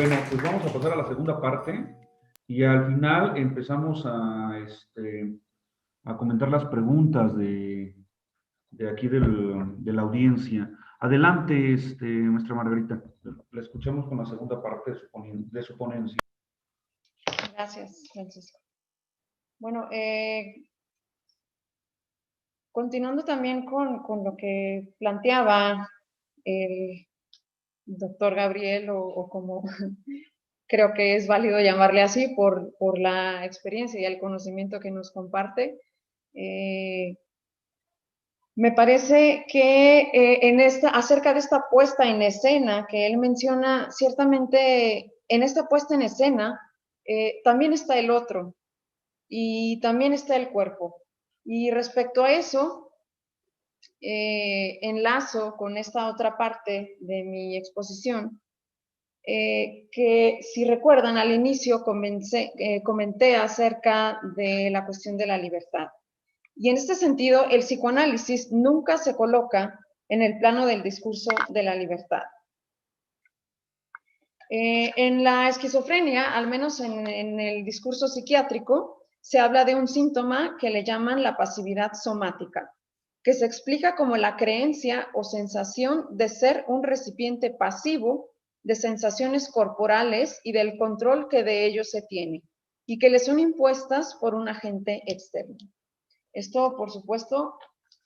Bueno, pues vamos a pasar a la segunda parte y al final empezamos a comentar las preguntas de aquí de la audiencia. Adelante, nuestra Margarita. La escuchamos con la segunda parte de su ponencia. Gracias, Francisco. Bueno, continuando también con lo que planteaba el doctor Gabriel, o como creo que es válido llamarle así por la experiencia y el conocimiento que nos comparte, me parece que acerca de esta puesta en escena que él menciona, ciertamente en esta puesta en escena también está el otro y también está el cuerpo. Y respecto a eso, enlazo con esta otra parte de mi exposición, que si recuerdan al inicio comenté acerca de la cuestión de la libertad. Y en este sentido, el psicoanálisis nunca se coloca en el plano del discurso de la libertad. En la esquizofrenia, al menos en el discurso psiquiátrico, se habla de un síntoma que le llaman la pasividad somática, que se explica como la creencia o sensación de ser un recipiente pasivo de sensaciones corporales y del control que de ellos se tiene, y que le son impuestas por un agente externo. Esto, por supuesto,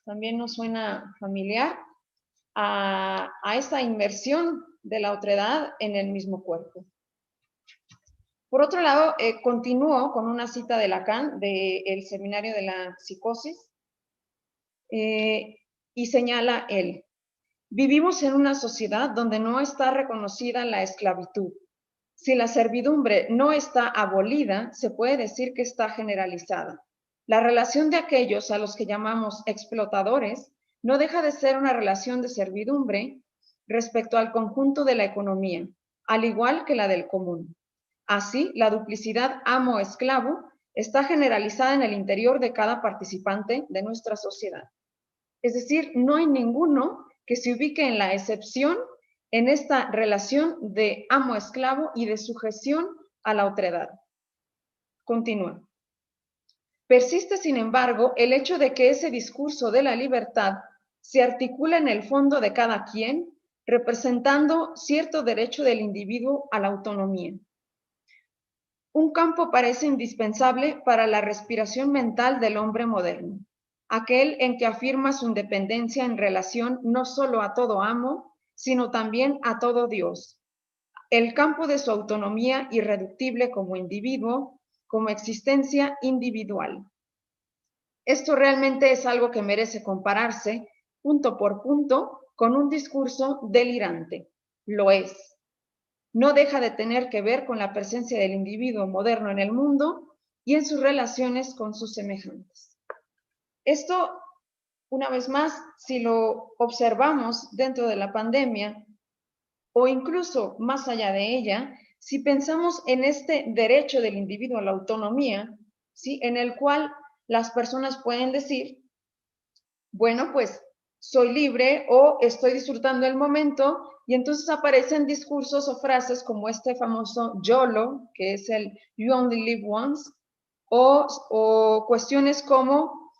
también nos suena familiar a esta inmersión de la otredad en el mismo cuerpo. Por otro lado, continúo con una cita de Lacan, del Seminario de la Psicosis, y señala él: vivimos en una sociedad donde no está reconocida la esclavitud. Si la servidumbre no está abolida, se puede decir que está generalizada. La relación de aquellos a los que llamamos explotadores no deja de ser una relación de servidumbre respecto al conjunto de la economía, al igual que la del común. Así, la duplicidad amo-esclavo está generalizada en el interior de cada participante de nuestra sociedad. Es decir, no hay ninguno que se ubique en la excepción en esta relación de amo-esclavo y de sujeción a la otredad. Continúa. Persiste, sin embargo, el hecho de que ese discurso de la libertad se articula en el fondo de cada quien, representando cierto derecho del individuo a la autonomía. Un campo parece indispensable para la respiración mental del hombre moderno, aquel en que afirma su independencia en relación no solo a todo amo, sino también a todo Dios. El campo de su autonomía irreductible como individuo, como existencia individual. Esto realmente es algo que merece compararse, punto por punto, con un discurso delirante. Lo es. No deja de tener que ver con la presencia del individuo moderno en el mundo y en sus relaciones con sus semejantes. Esto, una vez más, si lo observamos dentro de la pandemia, o incluso más allá de ella, si pensamos en este derecho del individuo a la autonomía, ¿sí?, en el cual las personas pueden decir, bueno, pues soy libre o estoy disfrutando el momento, y entonces aparecen discursos o frases como este famoso YOLO, que es el You Only Live Once, o cuestiones como,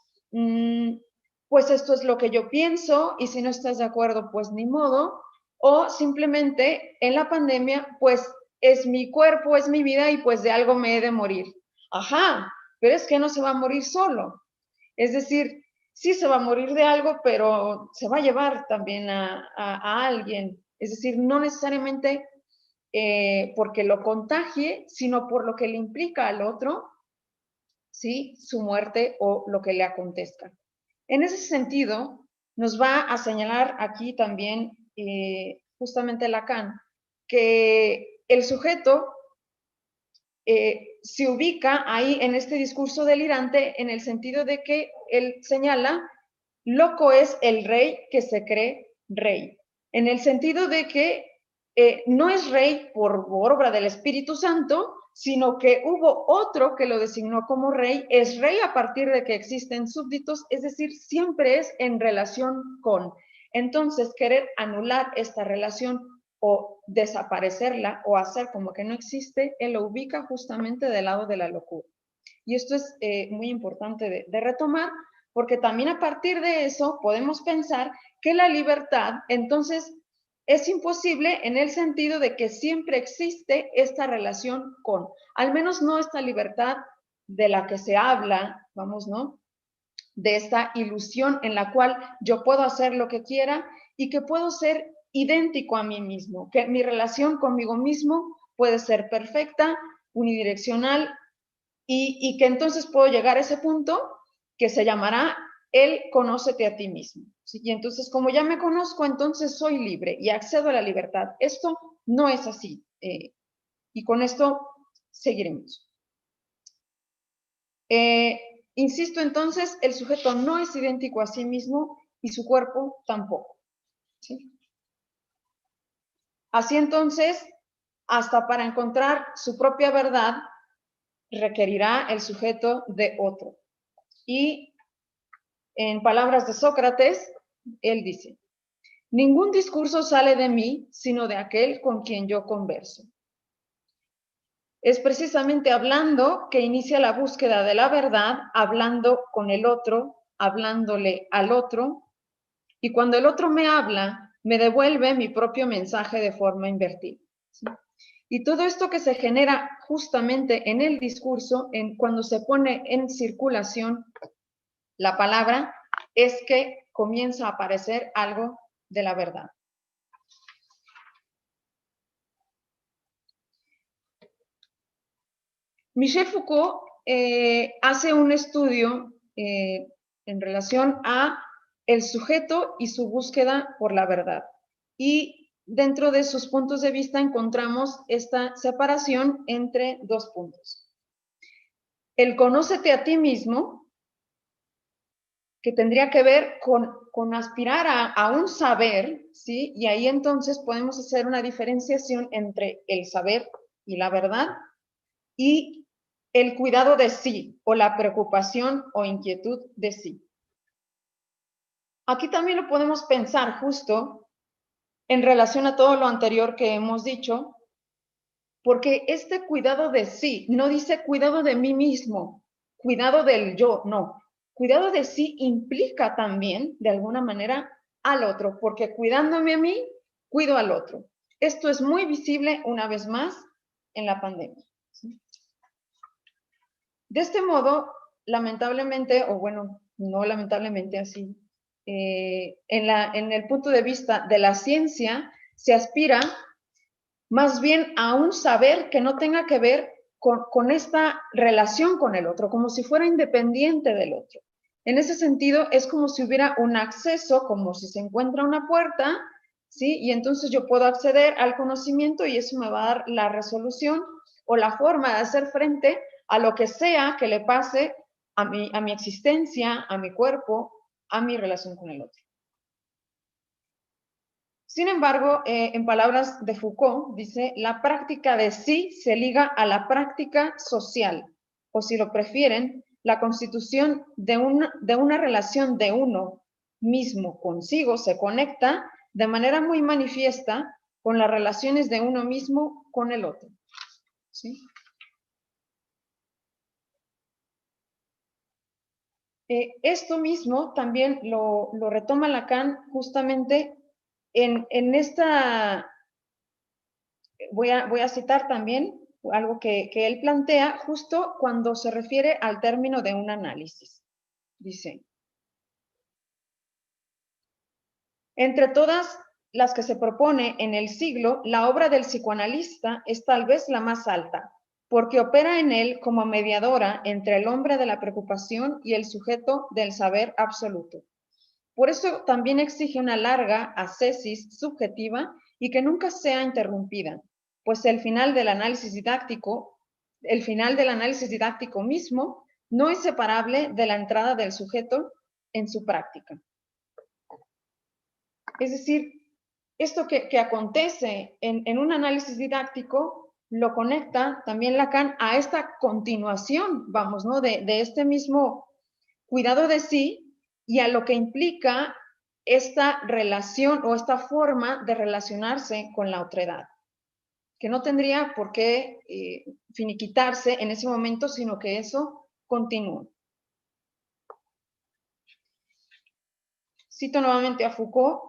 pues esto es lo que yo pienso, y si no estás de acuerdo, pues ni modo, o simplemente en la pandemia, pues es mi cuerpo, es mi vida, y pues de algo me he de morir. Ajá, pero es que no se va a morir solo. Es decir, sí se va a morir de algo, pero se va a llevar también a alguien. Es decir, no necesariamente porque lo contagie, sino por lo que le implica al otro, ¿sí?, su muerte o lo que le acontezca. En ese sentido, nos va a señalar aquí también justamente Lacan, que el sujeto se ubica ahí en este discurso delirante en el sentido de que él señala, loco es el rey que se cree rey, en el sentido de que no es rey por obra del Espíritu Santo, sino que hubo otro que lo designó como rey, es rey a partir de que existen súbditos, es decir, siempre es en relación con. Entonces, querer anular esta relación o desaparecerla o hacer como que no existe, él lo ubica justamente del lado de la locura. Y esto es muy importante de retomar, porque también a partir de eso podemos pensar que la libertad, entonces, es imposible en el sentido de que siempre existe esta relación con, al menos no esta libertad de la que se habla, vamos, ¿no? De esta ilusión en la cual yo puedo hacer lo que quiera y que puedo ser idéntico a mí mismo, que mi relación conmigo mismo puede ser perfecta, unidireccional, y que entonces puedo llegar a ese punto que se llamará el conócete a ti mismo. ¿Sí? Y entonces, como ya me conozco, entonces soy libre y accedo a la libertad. Esto no es así. Y con esto seguiremos. Insisto, entonces, el sujeto no es idéntico a sí mismo y su cuerpo tampoco. ¿Sí? Así entonces, hasta para encontrar su propia verdad, requerirá el sujeto de otro. Y en palabras de Sócrates, él dice, ningún discurso sale de mí, sino de aquel con quien yo converso. Es precisamente hablando que inicia la búsqueda de la verdad, hablando con el otro, hablándole al otro, y cuando el otro me habla, me devuelve mi propio mensaje de forma invertida. ¿Sí? Y todo esto que se genera justamente en el discurso, cuando se pone en circulación la palabra, es que comienza a aparecer algo de la verdad. Michel Foucault hace un estudio en relación a el sujeto y su búsqueda por la verdad. Y dentro de sus puntos de vista encontramos esta separación entre dos puntos. El conócete a ti mismo, que tendría que ver con aspirar a un saber, ¿sí? Y ahí entonces podemos hacer una diferenciación entre el saber y la verdad, y el cuidado de sí, o la preocupación o inquietud de sí. Aquí también lo podemos pensar justo en relación a todo lo anterior que hemos dicho, porque este cuidado de sí no dice cuidado de mí mismo, cuidado del yo, no. Cuidado de sí implica también, de alguna manera, al otro, porque cuidándome a mí, cuido al otro. Esto es muy visible, una vez más, en la pandemia. ¿Sí? De este modo, lamentablemente, o bueno, no lamentablemente así, en el punto de vista de la ciencia, se aspira más bien a un saber que no tenga que ver con esta relación con el otro, como si fuera independiente del otro. En ese sentido, es como si hubiera un acceso, como si se encuentra una puerta, ¿sí? Y entonces yo puedo acceder al conocimiento y eso me va a dar la resolución o la forma de hacer frente a lo que sea que le pase a mi existencia, a mi cuerpo, a mi relación con el otro. Sin embargo, en palabras de Foucault, dice, la práctica de sí se liga a la práctica social, o si lo prefieren, la constitución de una relación de uno mismo consigo se conecta de manera muy manifiesta con las relaciones de uno mismo con el otro. ¿Sí? Esto mismo también lo retoma Lacan justamente en esta, voy a citar también algo que él plantea justo cuando se refiere al término de un análisis. Dice, entre todas las que se propone en el siglo, la obra del psicoanalista es tal vez la más alta, porque opera en él como mediadora entre el hombre de la preocupación y el sujeto del saber absoluto. Por eso también exige una larga ascesis subjetiva y que nunca sea interrumpida, pues el final del análisis didáctico mismo no es separable de la entrada del sujeto en su práctica. Es decir, esto que acontece en un análisis didáctico lo conecta también Lacan a esta continuación, vamos, ¿no? De este mismo cuidado de sí y a lo que implica esta relación o esta forma de relacionarse con la otredad, que no tendría por qué finiquitarse en ese momento, sino que eso continúa. Cito nuevamente a Foucault,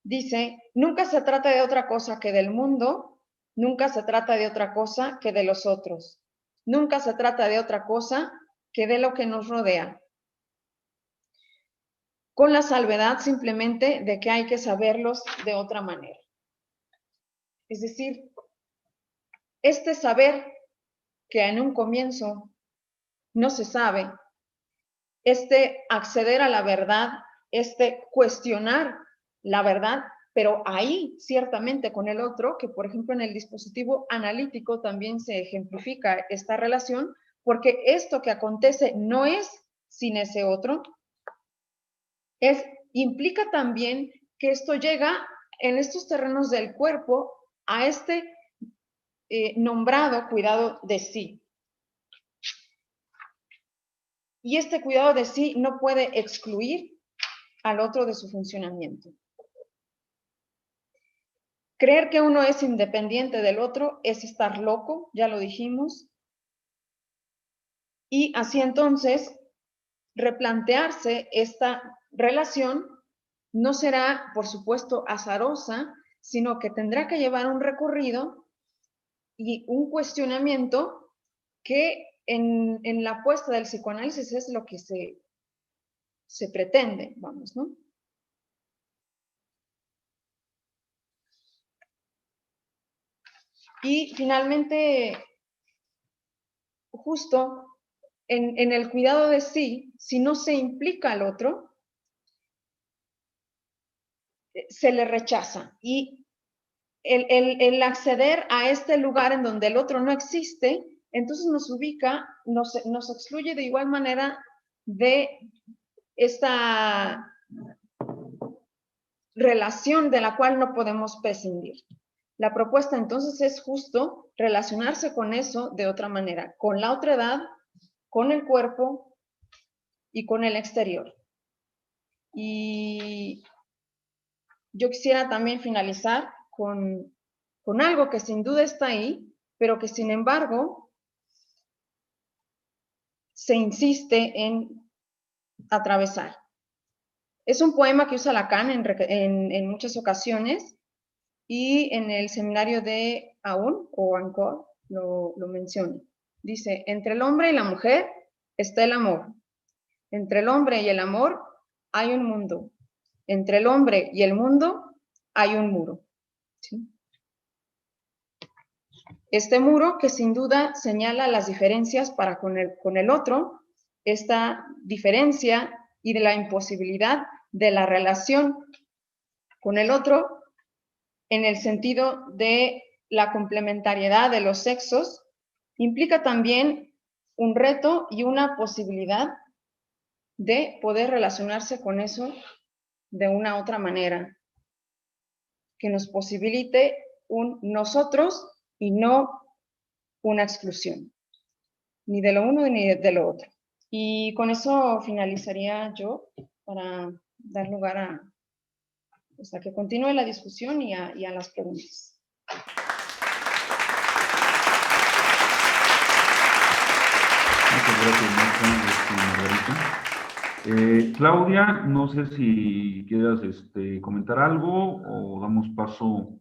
dice, nunca se trata de otra cosa que del mundo, nunca se trata de otra cosa que de los otros, nunca se trata de otra cosa que de lo que nos rodea, con la salvedad simplemente de que hay que saberlos de otra manera. Es decir, este saber que en un comienzo no se sabe, este acceder a la verdad, este cuestionar la verdad, pero ahí ciertamente con el otro, que por ejemplo en el dispositivo analítico también se ejemplifica esta relación, porque esto que acontece no es sin ese otro, implica también que esto llega en estos terrenos del cuerpo a este nombrado cuidado de sí. Y este cuidado de sí no puede excluir al otro de su funcionamiento. Creer que uno es independiente del otro es estar loco, ya lo dijimos. Y así entonces, replantearse esta relación no será, por supuesto, azarosa, sino que tendrá que llevar un recorrido y un cuestionamiento que en la apuesta del psicoanálisis es lo que se pretende, vamos, ¿no? Y finalmente, justo en el cuidado de sí, si no se implica al otro, se le rechaza. Y el acceder a este lugar en donde el otro no existe, entonces nos ubica, nos excluye de igual manera de esta relación de la cual no podemos prescindir. La propuesta entonces es justo relacionarse con eso de otra manera, con la otredad, con el cuerpo y con el exterior. Y yo quisiera también finalizar con algo que sin duda está ahí, pero que sin embargo se insiste en atravesar. Es un poema que usa Lacan en muchas ocasiones y en el seminario de Aún o Encore lo menciona. Dice, entre el hombre y la mujer está el amor. Entre el hombre y el amor hay un mundo. Entre el hombre y el mundo hay un muro. ¿Sí? Este muro que sin duda señala las diferencias para con el otro, esta diferencia y de la imposibilidad de la relación con el otro en el sentido de la complementariedad de los sexos, implica también un reto y una posibilidad de poder relacionarse con eso de una otra manera, que nos posibilite un nosotros y no una exclusión, ni de lo uno ni de lo otro. Y con eso finalizaría yo para dar lugar a que continúe la discusión y a las preguntas. Muchas gracias, Margarita. Claudia, no sé si quieras comentar algo o damos paso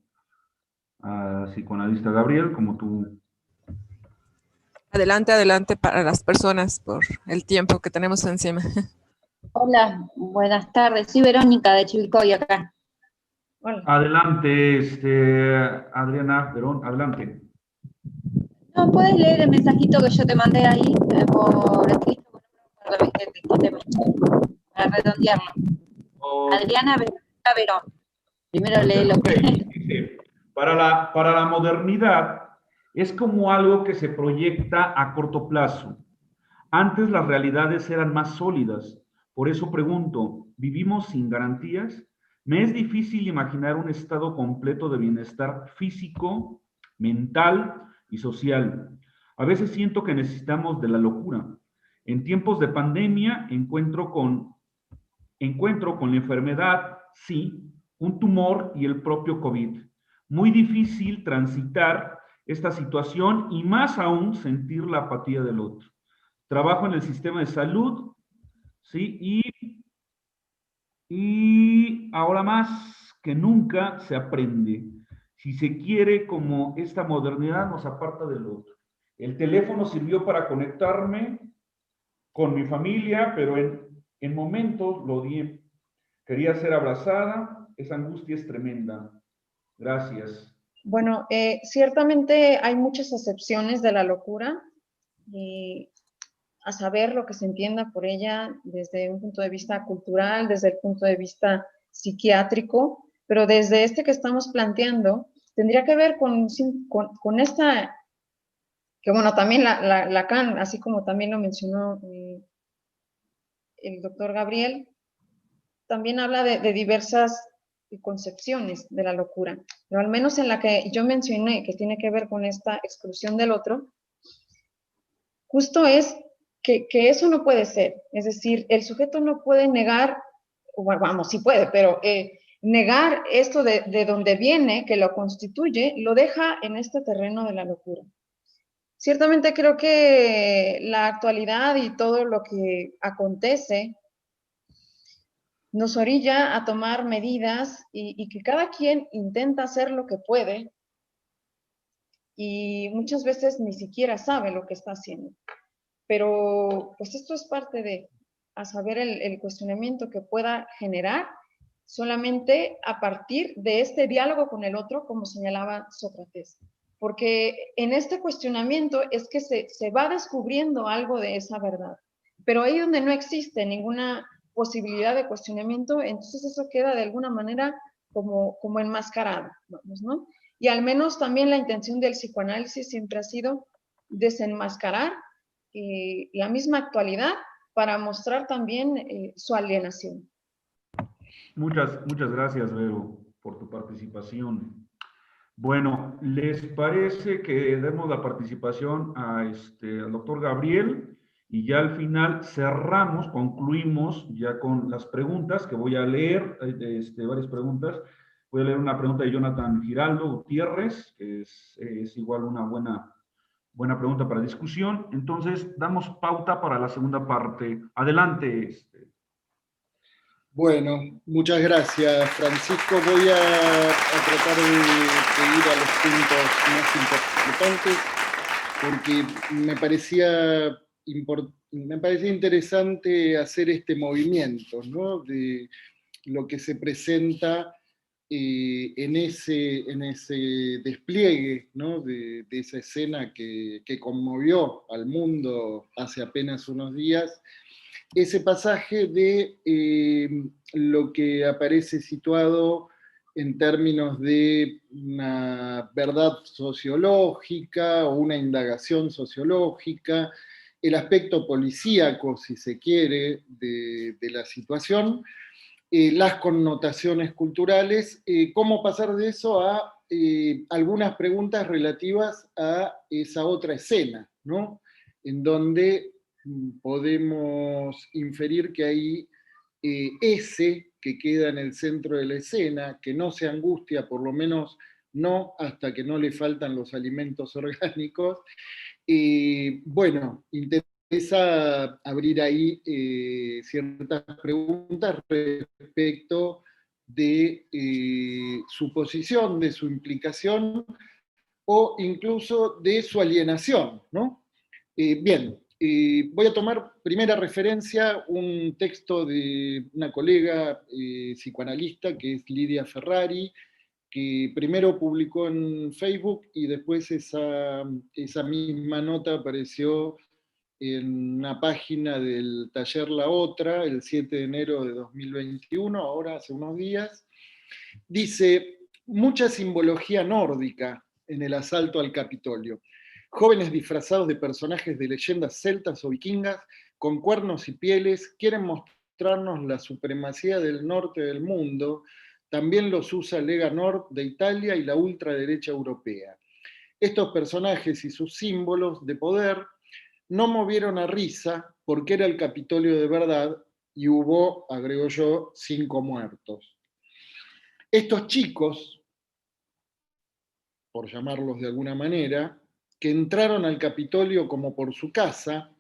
a psicoanalista Gabriel, como tú. Adelante, adelante para las personas por el tiempo que tenemos encima. Hola, buenas tardes. Soy Verónica de Chivilcoy acá. Hola. Adelante, Adriana Verón, adelante. No, puedes leer el mensajito que yo te mandé ahí por escrito, para redondearlo. Adriana Verón. Primero léelo. Dice, para la modernidad es como algo que se proyecta a corto plazo. Antes las realidades eran más sólidas. Por eso pregunto, ¿vivimos sin garantías? Me es difícil imaginar un estado completo de bienestar físico, mental y social. A veces siento que necesitamos de la locura. En tiempos de pandemia encuentro con la enfermedad sí, un tumor y el propio COVID. Muy difícil transitar esta situación y más aún sentir la apatía del otro. Trabajo en el sistema de salud, ¿sí? Y ahora más que nunca se aprende. Si se quiere, como esta modernidad nos aparta del otro. El teléfono sirvió para conectarme con mi familia, pero en momentos lo odié. Quería ser abrazada, esa angustia es tremenda. Gracias. Bueno, ciertamente hay muchas acepciones de la locura, y a saber lo que se entienda por ella desde un punto de vista cultural, desde el punto de vista psiquiátrico, pero desde este que estamos planteando, tendría que ver con esta, que bueno, también Lacan, así como también lo mencionó el doctor Gabriel, también habla de diversas concepciones de la locura, pero al menos en la que yo mencioné, que tiene que ver con esta exclusión del otro, justo es que eso no puede ser. Es decir, el sujeto no puede negar, bueno, vamos, sí puede, pero negar esto de donde viene, que lo constituye, lo deja en este terreno de la locura. Ciertamente creo que la actualidad y todo lo que acontece nos orilla a tomar medidas y que cada quien intenta hacer lo que puede y muchas veces ni siquiera sabe lo que está haciendo. Pero pues esto es parte de, a saber, el cuestionamiento que pueda generar solamente a partir de este diálogo con el otro, como señalaba Sócrates. Porque en este cuestionamiento es que se va descubriendo algo de esa verdad. Pero ahí donde no existe ninguna posibilidad de cuestionamiento, entonces eso queda de alguna manera como enmascarado, vamos, ¿no? Y al menos también la intención del psicoanálisis siempre ha sido desenmascarar la misma actualidad para mostrar también su alienación. Muchas gracias, Vero, por tu participación. Bueno, ¿les parece que demos la participación al doctor Gabriel? Y ya al final cerramos, concluimos ya con las preguntas que voy a leer, varias preguntas. Voy a leer una pregunta de Jonathan Giraldo Gutiérrez, que es igual una buena pregunta para discusión. Entonces, damos pauta para la segunda parte. Adelante. Bueno, muchas gracias, Francisco. Voy a tratar de ir a los puntos más importantes porque me parecía interesante hacer este movimiento, ¿no? De lo que se presenta en ese despliegue, ¿no? de esa escena que conmovió al mundo hace apenas unos días. Ese pasaje de lo que aparece situado en términos de una verdad sociológica o una indagación sociológica, el aspecto policíaco, si se quiere, de la situación, las connotaciones culturales, cómo pasar de eso a algunas preguntas relativas a esa otra escena, ¿no? En donde podemos inferir que hay ese que queda en el centro de la escena, que no se angustia, por lo menos no hasta que no le faltan los alimentos orgánicos. Bueno, interesa abrir ahí ciertas preguntas respecto de su posición, de su implicación o incluso de su alienación, ¿no? Bien, voy a tomar primera referencia un texto de una colega psicoanalista que es Lidia Ferrari, que primero publicó en Facebook y después esa misma nota apareció en una página del taller La Otra, el 7 de enero de 2021, ahora hace unos días. Dice, mucha simbología nórdica en el asalto al Capitolio. Jóvenes disfrazados de personajes de leyendas celtas o vikingas, con cuernos y pieles, quieren mostrarnos la supremacía del norte del mundo. También los usa Lega Nord de Italia y la ultraderecha europea. Estos personajes y sus símbolos de poder no movieron a risa porque era el Capitolio de verdad y hubo, agrego yo, 5 muertos. Estos chicos, por llamarlos de alguna manera, que entraron al Capitolio como por su casa,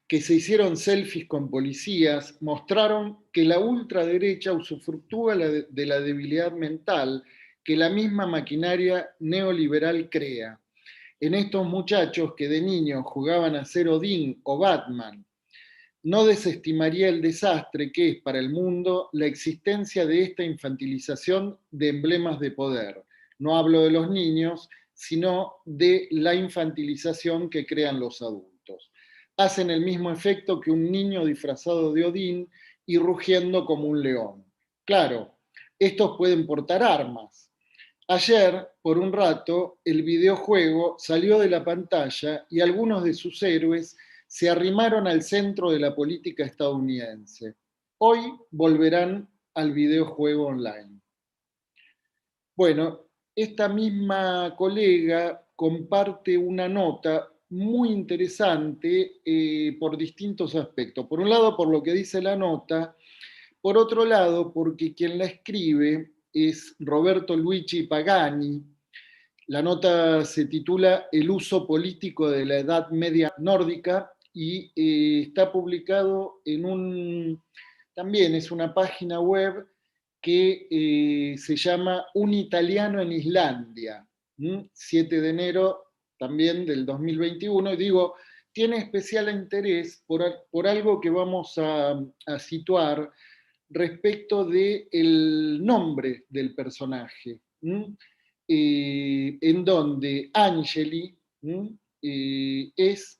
que se hicieron selfies con policías, mostraron que la ultraderecha usufructúa de la debilidad mental que la misma maquinaria neoliberal crea. En estos muchachos que de niños jugaban a ser Odín o Batman, no desestimaría el desastre que es para el mundo la existencia de esta infantilización de emblemas de poder. No hablo de los niños, sino de la infantilización que crean los adultos. Hacen el mismo efecto que un niño disfrazado de Odín y rugiendo como un león. Claro, estos pueden portar armas. Ayer, por un rato, el videojuego salió de la pantalla y algunos de sus héroes se arrimaron al centro de la política estadounidense. Hoy volverán al videojuego online. Bueno, esta misma colega comparte una nota muy interesante por distintos aspectos. Por un lado, por lo que dice la nota, por otro lado, porque quien la escribe es Roberto Luigi Pagani. La nota se titula El uso político de la Edad Media nórdica y está publicado en también es una página web que se llama Un italiano en Islandia, 7 de enero también del 2021, y digo, tiene especial interés por algo que vamos a situar respecto del nombre del personaje, en donde Angeli es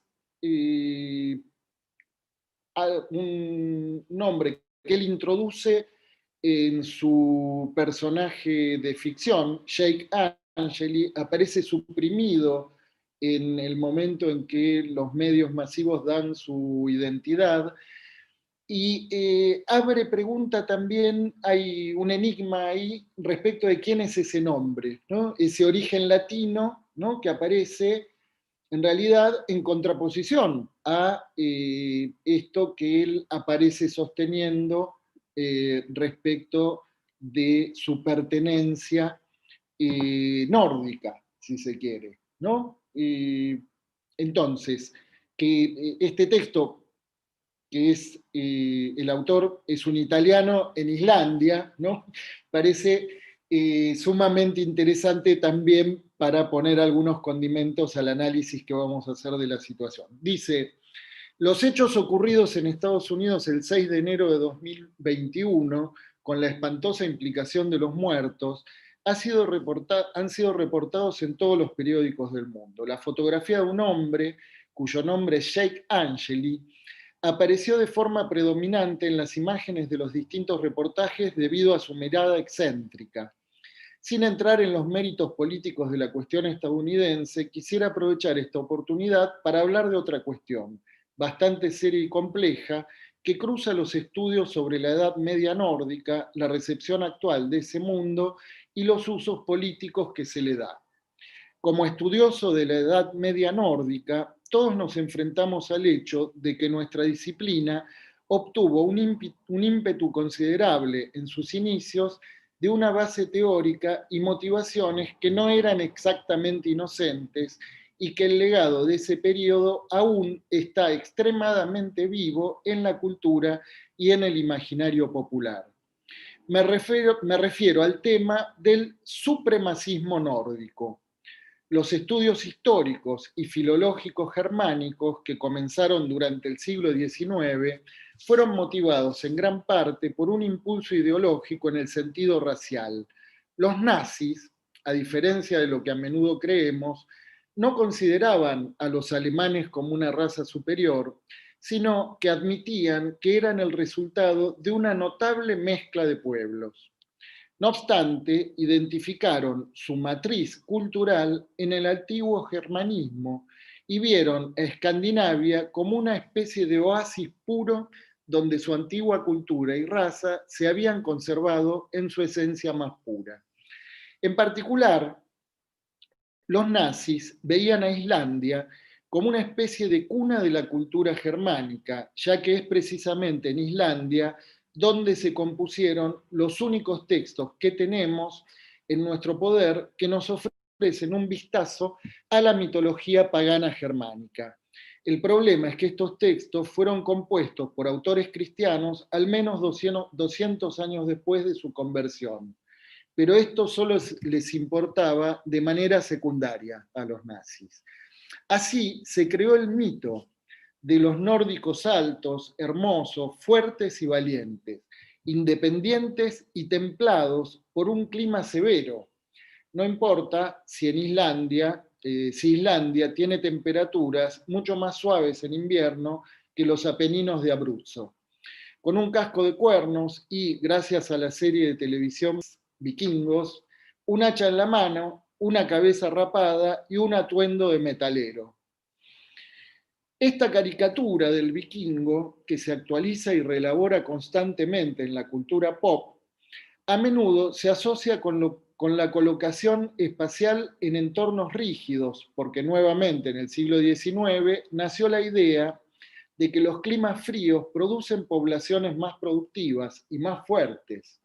un nombre que él introduce en su personaje de ficción, Jake Angeli, aparece suprimido en el momento en que los medios masivos dan su identidad, y abre pregunta también, hay un enigma ahí respecto de quién es ese nombre, ¿no? Ese origen latino, ¿no?, que aparece en realidad en contraposición a esto que él aparece sosteniendo respecto de su pertenencia nórdica, si se quiere, ¿no? Entonces, que este texto, que es el autor es un italiano en Islandia, ¿no?, parece sumamente interesante también para poner algunos condimentos al análisis que vamos a hacer de la situación. Dice: los hechos ocurridos en Estados Unidos el 6 de enero de 2021, con la espantosa implicación de los muertos, han sido reportados en todos los periódicos del mundo. La fotografía de un hombre, cuyo nombre es Jake Angeli, apareció de forma predominante en las imágenes de los distintos reportajes debido a su mirada excéntrica. Sin entrar en los méritos políticos de la cuestión estadounidense, quisiera aprovechar esta oportunidad para hablar de otra cuestión, bastante seria y compleja, que cruza los estudios sobre la Edad Media nórdica, la recepción actual de ese mundo y los usos políticos que se le da. Como estudioso de la Edad Media nórdica, todos nos enfrentamos al hecho de que nuestra disciplina obtuvo un ímpetu considerable en sus inicios de una base teórica y motivaciones que no eran exactamente inocentes, y que el legado de ese periodo aún está extremadamente vivo en la cultura y en el imaginario popular. Me refiero al tema del supremacismo nórdico. Los estudios históricos y filológicos germánicos que comenzaron durante el siglo XIX fueron motivados en gran parte por un impulso ideológico en el sentido racial. Los nazis, a diferencia de lo que a menudo creemos, no consideraban a los alemanes como una raza superior, sino que admitían que eran el resultado de una notable mezcla de pueblos. No obstante, identificaron su matriz cultural en el antiguo germanismo y vieron a Escandinavia como una especie de oasis puro donde su antigua cultura y raza se habían conservado en su esencia más pura. En particular, los nazis veían a Islandia como una especie de cuna de la cultura germánica, ya que es precisamente en Islandia donde se compusieron los únicos textos que tenemos en nuestro poder que nos ofrecen un vistazo a la mitología pagana germánica. El problema es que estos textos fueron compuestos por autores cristianos al menos 200 años después de su conversión, pero esto solo les importaba de manera secundaria a los nazis. Así se creó el mito de los nórdicos altos, hermosos, fuertes y valientes, independientes y templados por un clima severo. No importa si en Islandia, si Islandia tiene temperaturas mucho más suaves en invierno que los Apeninos de Abruzzo. Con un casco de cuernos y, gracias a la serie de televisión Vikingos, un hacha en la mano, una cabeza rapada y un atuendo de metalero. Esta caricatura del vikingo, que se actualiza y reelabora constantemente en la cultura pop, a menudo se asocia con la colocación espacial en entornos rígidos, porque nuevamente en el siglo XIX nació la idea de que los climas fríos producen poblaciones más productivas y más fuertes,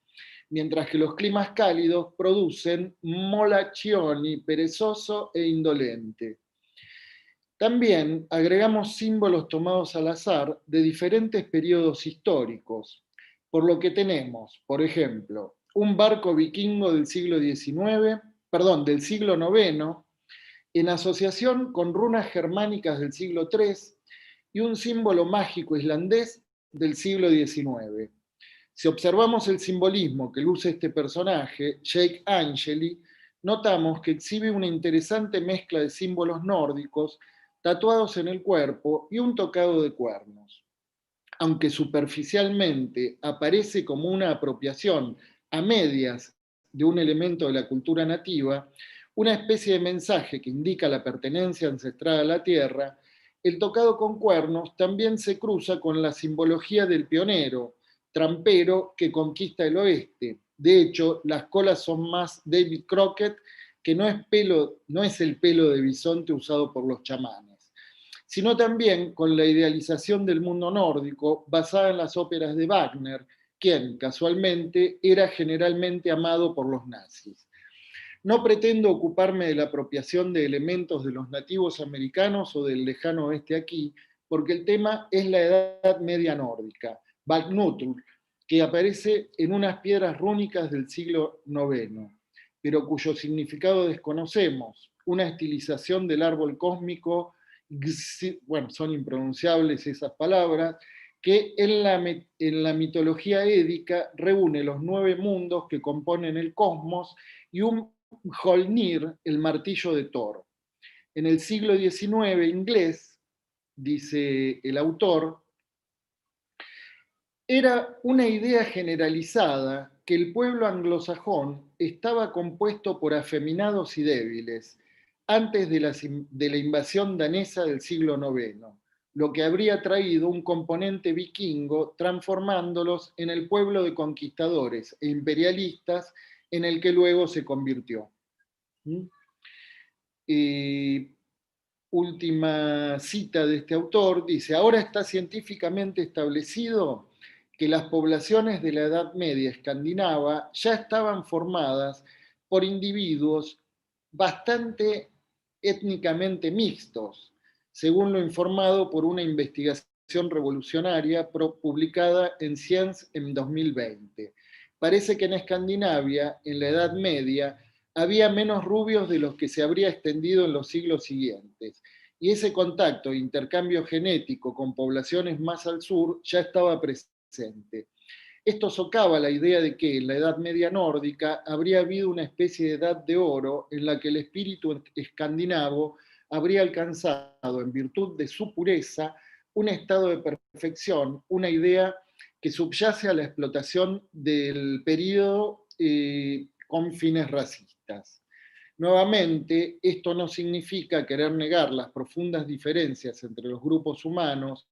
mientras que los climas cálidos producen molaccioni, perezoso e indolente. También agregamos símbolos tomados al azar de diferentes periodos históricos, por lo que tenemos, por ejemplo, un barco vikingo del siglo XIX, del siglo IX, en asociación con runas germánicas del siglo III y un símbolo mágico islandés del siglo XIX. Si observamos el simbolismo que luce este personaje, Jake Angeli, notamos que exhibe una interesante mezcla de símbolos nórdicos tatuados en el cuerpo y un tocado de cuernos. Aunque superficialmente aparece como una apropiación a medias de un elemento de la cultura nativa, una especie de mensaje que indica la pertenencia ancestral a la tierra, el tocado con cuernos también se cruza con la simbología del pionero, trampero que conquista el oeste. De hecho, las colas son más David Crockett, que no es el pelo de bisonte usado por los chamanes, sino también con la idealización del mundo nórdico basada en las óperas de Wagner, quien, casualmente, era generalmente amado por los nazis. No pretendo ocuparme de la apropiación de elementos de los nativos americanos o del lejano oeste aquí, porque el tema es la Edad Media nórdica, Valknutr, que aparece en unas piedras rúnicas del siglo IX, pero cuyo significado desconocemos, una estilización del árbol cósmico, son impronunciables esas palabras, que en la mitología édica reúne los 9 mundos que componen el cosmos y un Mjolnir, el martillo de Thor. En el siglo XIX inglés, dice el autor, era una idea generalizada que el pueblo anglosajón estaba compuesto por afeminados y débiles antes de la invasión danesa del siglo IX, lo que habría traído un componente vikingo transformándolos en el pueblo de conquistadores e imperialistas en el que luego se convirtió. Última cita de este autor, dice: ahora está científicamente establecido que las poblaciones de la Edad Media escandinava ya estaban formadas por individuos bastante étnicamente mixtos, según lo informado por una investigación revolucionaria publicada en Science en 2020. Parece que en Escandinavia, en la Edad Media, había menos rubios de los que se habría extendido en los siglos siguientes, y ese contacto e intercambio genético con poblaciones más al sur ya estaba presente. Esto socava la idea de que en la Edad Media nórdica habría habido una especie de edad de oro en la que el espíritu escandinavo habría alcanzado, en virtud de su pureza, un estado de perfección, una idea que subyace a la explotación del período con fines racistas. Nuevamente, esto no significa querer negar las profundas diferencias entre los grupos humanos,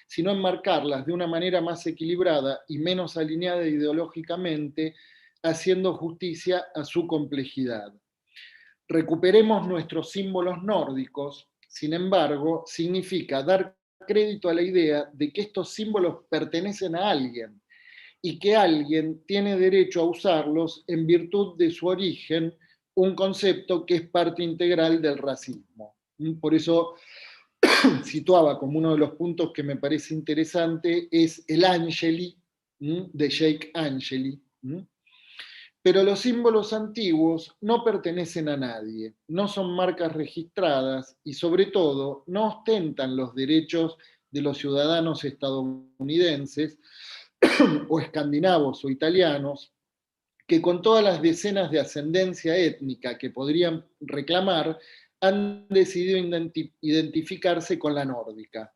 sino enmarcarlas de una manera más equilibrada y menos alineada ideológicamente, haciendo justicia a su complejidad. Recuperemos nuestros símbolos nórdicos, sin embargo, significa dar crédito a la idea de que estos símbolos pertenecen a alguien y que alguien tiene derecho a usarlos en virtud de su origen, un concepto que es parte integral del racismo. Por eso situaba como uno de los puntos que me parece interesante es el Angeli, de Jake Angeli. Pero los símbolos antiguos no pertenecen a nadie, no son marcas registradas y sobre todo no ostentan los derechos de los ciudadanos estadounidenses o escandinavos o italianos, que con todas las decenas de ascendencia étnica que podrían reclamar, han decidido identificarse con la nórdica.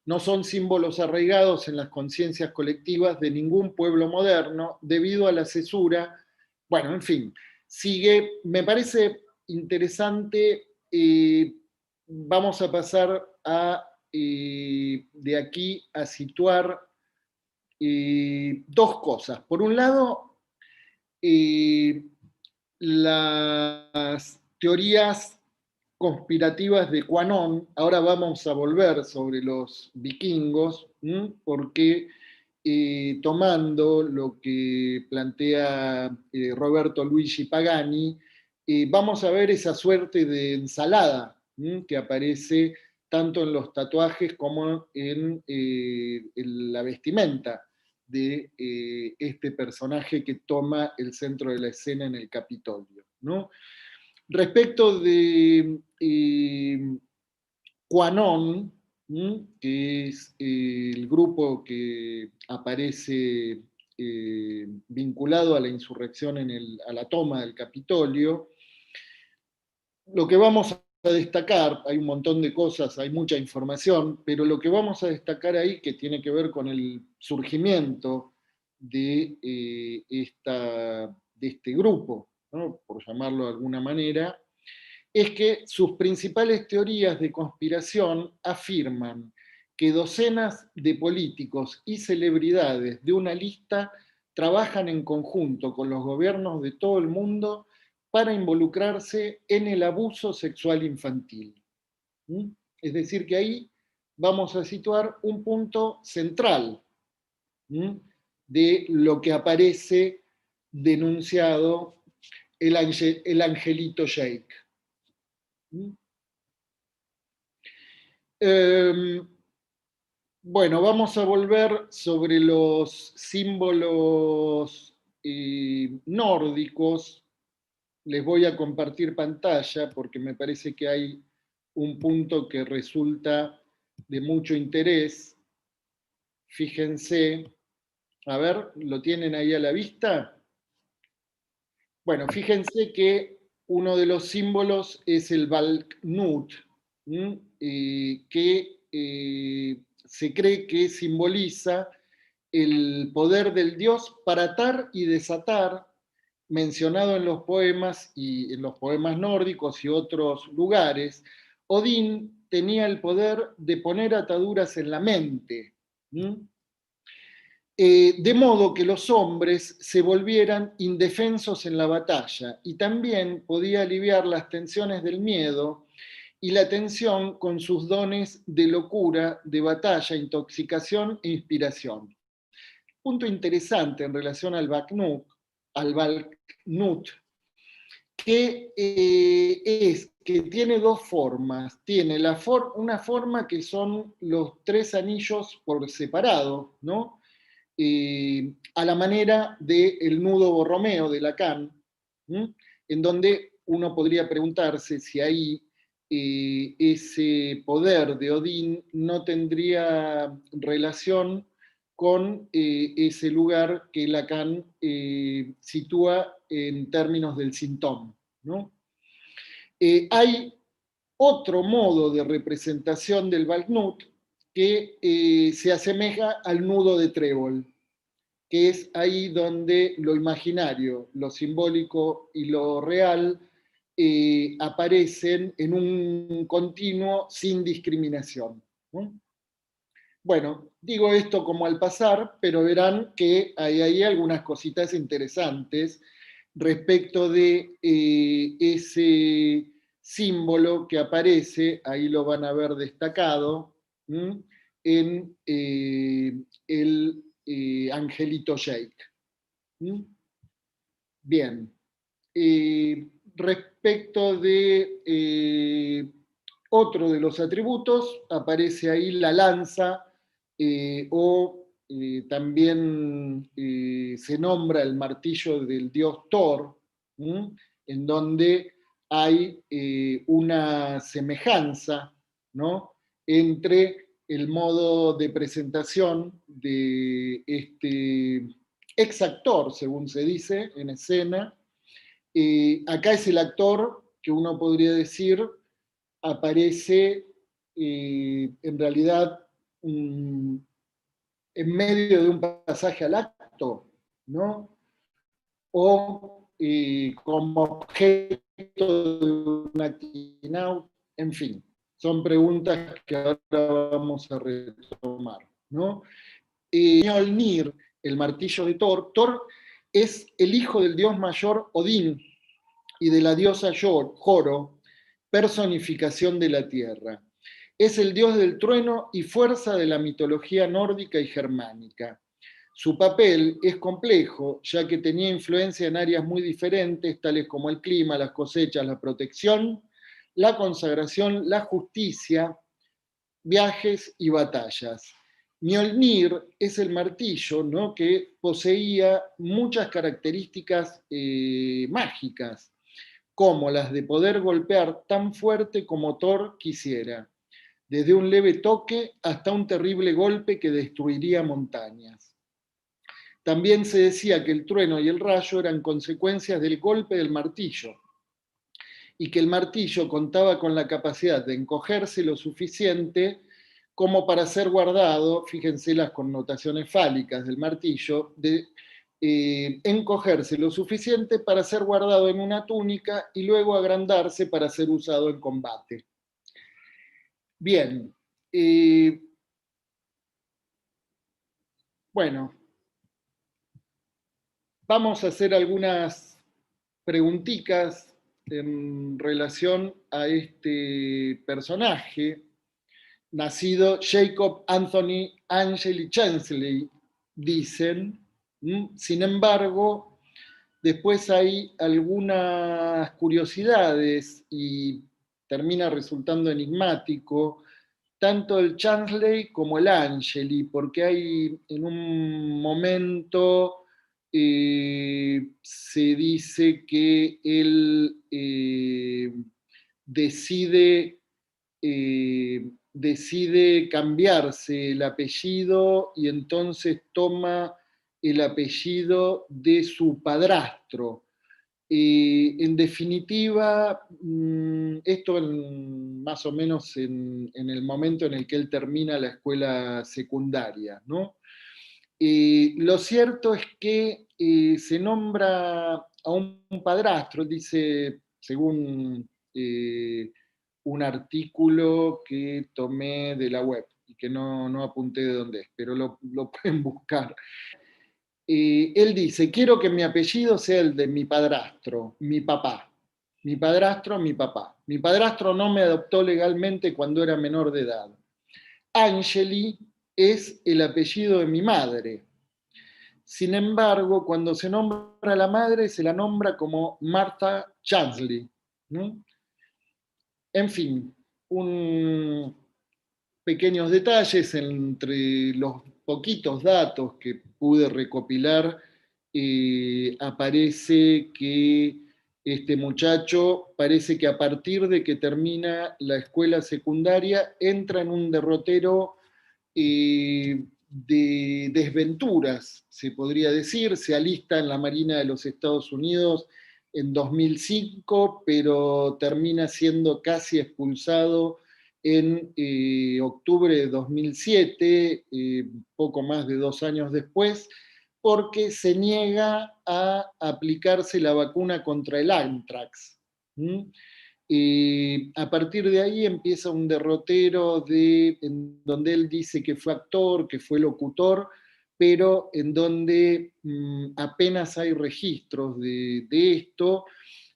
No son símbolos arraigados en las conciencias colectivas de ningún pueblo moderno debido a la cesura. Bueno, en fin, sigue, me parece interesante. Vamos a pasar a, de aquí a situar dos cosas. Por un lado, las teorías conspirativas de QAnon. Ahora vamos a volver sobre los vikingos, porque tomando lo que plantea Roberto Luigi Pagani, vamos a ver esa suerte de ensalada que aparece tanto en los tatuajes como en la vestimenta de este personaje que toma el centro de la escena en el Capitolio, ¿no? Respecto de QAnon, que es el grupo que aparece vinculado a la insurrección, a la toma del Capitolio, lo que vamos a destacar, hay un montón de cosas, hay mucha información, pero lo que vamos a destacar ahí, que tiene que ver con el surgimiento de este grupo, ¿no?, por llamarlo de alguna manera, es que sus principales teorías de conspiración afirman que docenas de políticos y celebridades de una lista trabajan en conjunto con los gobiernos de todo el mundo para involucrarse en el abuso sexual infantil. Es decir, que ahí vamos a situar un punto central de lo que aparece denunciado el angelito Jake. Bueno, vamos a volver sobre los símbolos nórdicos. Les voy a compartir pantalla porque me parece que hay un punto que resulta de mucho interés. Fíjense, a ver, ¿lo tienen ahí a la vista? Bueno, fíjense que uno de los símbolos es el Valknut, que se cree que simboliza el poder del dios para atar y desatar, mencionado en los poemas y en los poemas nórdicos y otros lugares. Odín tenía el poder de poner ataduras en la mente, de modo que los hombres se volvieran indefensos en la batalla, y también podía aliviar las tensiones del miedo y la tensión con sus dones de locura, de batalla, intoxicación e inspiración. Punto interesante en relación al Valknut, que es que tiene dos formas. Tiene una forma que son los tres anillos por separado, ¿no? A la manera del nudo borromeo de Lacan, en donde uno podría preguntarse si ahí ese poder de Odín no tendría relación con ese lugar que Lacan sitúa en términos del sintón, ¿no? Hay otro modo de representación del Valknut que se asemeja al nudo de trébol, que es ahí donde lo imaginario, lo simbólico y lo real aparecen en un continuo sin discriminación, ¿no? Bueno, digo esto como al pasar, pero verán que hay ahí algunas cositas interesantes respecto de ese símbolo que aparece, ahí lo van a ver destacado, en el Angelito Sheikh. ¿Mm? Bien. Respecto de otro de los atributos, aparece ahí la lanza, también se nombra el martillo del dios Thor, en donde hay una semejanza, ¿no?, entre el modo de presentación de este ex actor, según se dice, en escena. Acá es el actor que uno podría decir aparece en realidad en medio de un pasaje al acto, ¿no? O como objeto de un acting out, en fin, son preguntas que ahora vamos a retomar, ¿no? Mjolnir, el martillo de Thor. Thor es el hijo del dios mayor Odín y de la diosa Joro, personificación de la tierra. Es el dios del trueno y fuerza de la mitología nórdica y germánica. Su papel es complejo, ya que tenía influencia en áreas muy diferentes, tales como el clima, las cosechas, la protección, la consagración, la justicia, viajes y batallas. Mjolnir es el martillo, ¿no?, que poseía muchas características mágicas, como las de poder golpear tan fuerte como Thor quisiera, desde un leve toque hasta un terrible golpe que destruiría montañas. También se decía que el trueno y el rayo eran consecuencias del golpe del martillo, y que el martillo contaba con la capacidad de encogerse lo suficiente como para ser guardado, fíjense las connotaciones fálicas del martillo, de encogerse lo suficiente para ser guardado en una túnica y luego agrandarse para ser usado en combate. Bien, bueno, vamos a hacer algunas preguntitas en relación a este personaje, nacido Jacob Anthony Angeli Chansley, dicen. Sin embargo, después hay algunas curiosidades y termina resultando enigmático tanto el Chansley como el Angeli, porque hay en un momento se dice que él decide cambiarse el apellido y entonces toma el apellido de su padrastro. En definitiva, esto más o menos en el momento en el que él termina la escuela secundaria, ¿no? Lo cierto es que se nombra a un padrastro, dice, según un artículo que tomé de la web y que no apunté de dónde es, pero lo pueden buscar. Él dice: quiero que mi apellido sea el de mi padrastro, mi papá. Mi padrastro, mi papá. Mi padrastro no me adoptó legalmente cuando era menor de edad. Angeli es el apellido de mi madre. Sin embargo, cuando se nombra a la madre, se la nombra como Martha Chansley, ¿no? En fin, pequeños detalles entre los poquitos datos que pude recopilar. Aparece que este muchacho parece que a partir de que termina la escuela secundaria entra en un derrotero de desventuras, se podría decir. Se alista en la Marina de los Estados Unidos en 2005, pero termina siendo casi expulsado en octubre de 2007, poco más de 2 años después, porque se niega a aplicarse la vacuna contra el anthrax. A partir de ahí empieza un derrotero en donde él dice que fue actor, que fue locutor, pero en donde apenas hay registros de esto,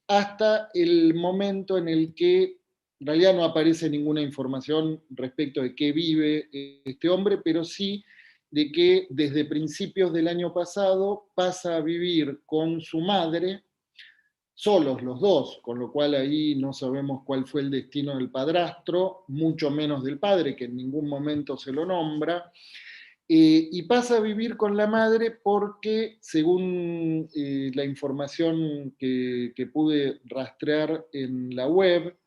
hasta el momento en el que en realidad no aparece ninguna información respecto de qué vive este hombre, pero sí de que desde principios del año pasado pasa a vivir con su madre, solos los dos, con lo cual ahí no sabemos cuál fue el destino del padrastro, mucho menos del padre, que en ningún momento se lo nombra, y pasa a vivir con la madre porque, según la información que pude rastrear en la web,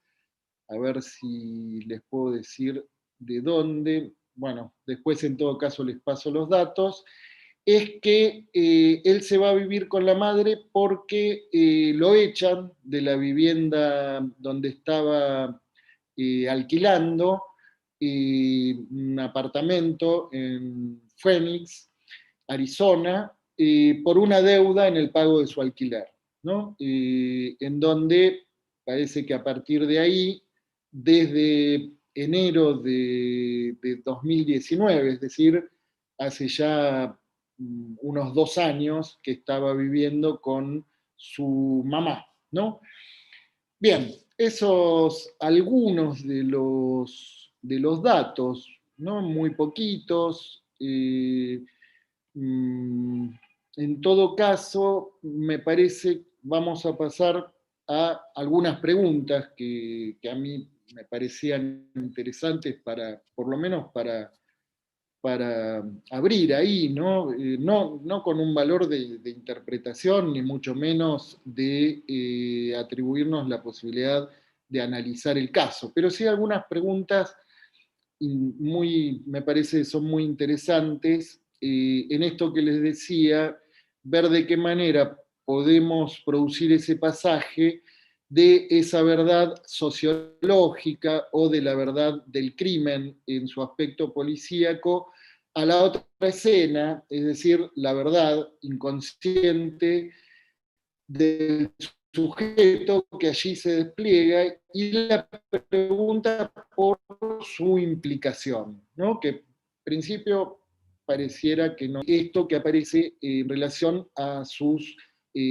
a ver si les puedo decir de dónde, bueno, después en todo caso les paso los datos, es que él se va a vivir con la madre porque lo echan de la vivienda donde estaba alquilando un apartamento en Phoenix, Arizona, por una deuda en el pago de su alquiler, ¿no? En donde parece que a partir de ahí, desde enero de 2019, es decir, hace ya unos 2 años que estaba viviendo con su mamá, ¿no? Bien, esos algunos de los datos, ¿no? Muy poquitos. En todo caso, me parece, vamos a pasar a algunas preguntas que a mí me parecían interesantes para, por lo menos para abrir ahí, ¿no? No con un valor de interpretación, ni mucho menos de atribuirnos la posibilidad de analizar el caso, pero sí algunas preguntas me parece son muy interesantes en esto que les decía, ver de qué manera podemos producir ese pasaje de esa verdad sociológica o de la verdad del crimen en su aspecto policíaco a la otra escena, es decir, la verdad inconsciente del sujeto que allí se despliega y la pregunta por su implicación, ¿no? Que en principio pareciera que no. Esto que aparece en relación a sus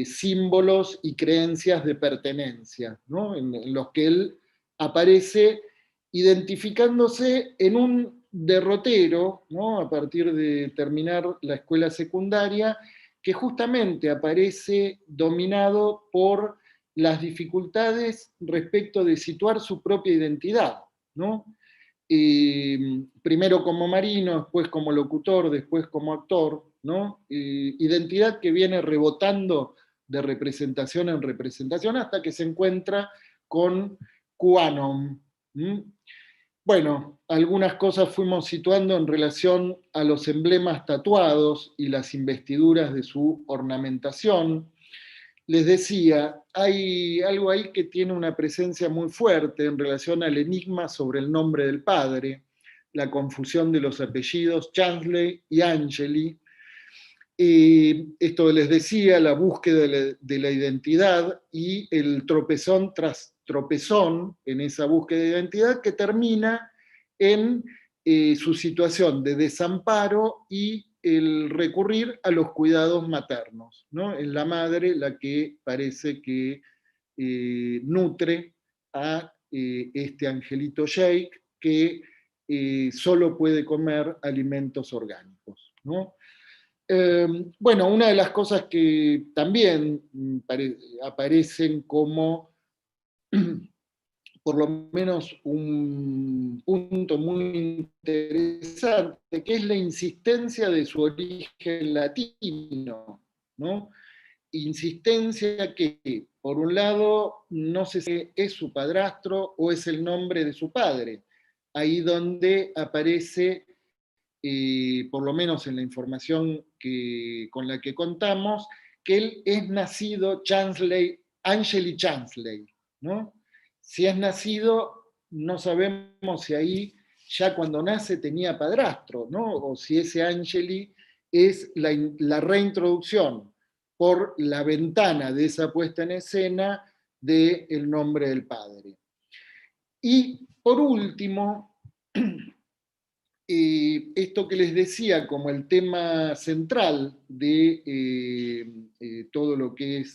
símbolos y creencias de pertenencia, ¿no? En los que él aparece identificándose en un derrotero, ¿no? A partir de terminar la escuela secundaria, que justamente aparece dominado por las dificultades respecto de situar su propia identidad, ¿no? Primero como marino, después como locutor, después como actor, ¿no? Identidad que viene rebotando de representación en representación hasta que se encuentra con QAnon. Bueno, algunas cosas fuimos situando en relación a los emblemas tatuados y las investiduras de su ornamentación. Les decía, hay algo ahí que tiene una presencia muy fuerte en relación al enigma sobre el nombre del padre, la confusión de los apellidos Chansley y Angeli. Esto les decía, la búsqueda de la identidad y el tropezón tras tropezón en esa búsqueda de identidad que termina en su situación de desamparo y el recurrir a los cuidados maternos, ¿no? Es la madre la que parece que nutre a este angelito Jake que solo puede comer alimentos orgánicos, ¿no? Bueno, una de las cosas que también aparecen como por lo menos un punto muy interesante, que es la insistencia de su origen latino, ¿no? Insistencia que, por un lado, no sé si es su padrastro o es el nombre de su padre, ahí donde aparece, por lo menos en la información con la que contamos, que él es nacido Angeli Chansley, ¿no? Si es nacido, no sabemos si ahí ya cuando nace tenía padrastro, ¿no? O si ese Angeli es la reintroducción por la ventana de esa puesta en escena del nombre del padre. Y por último, esto que les decía como el tema central de todo lo que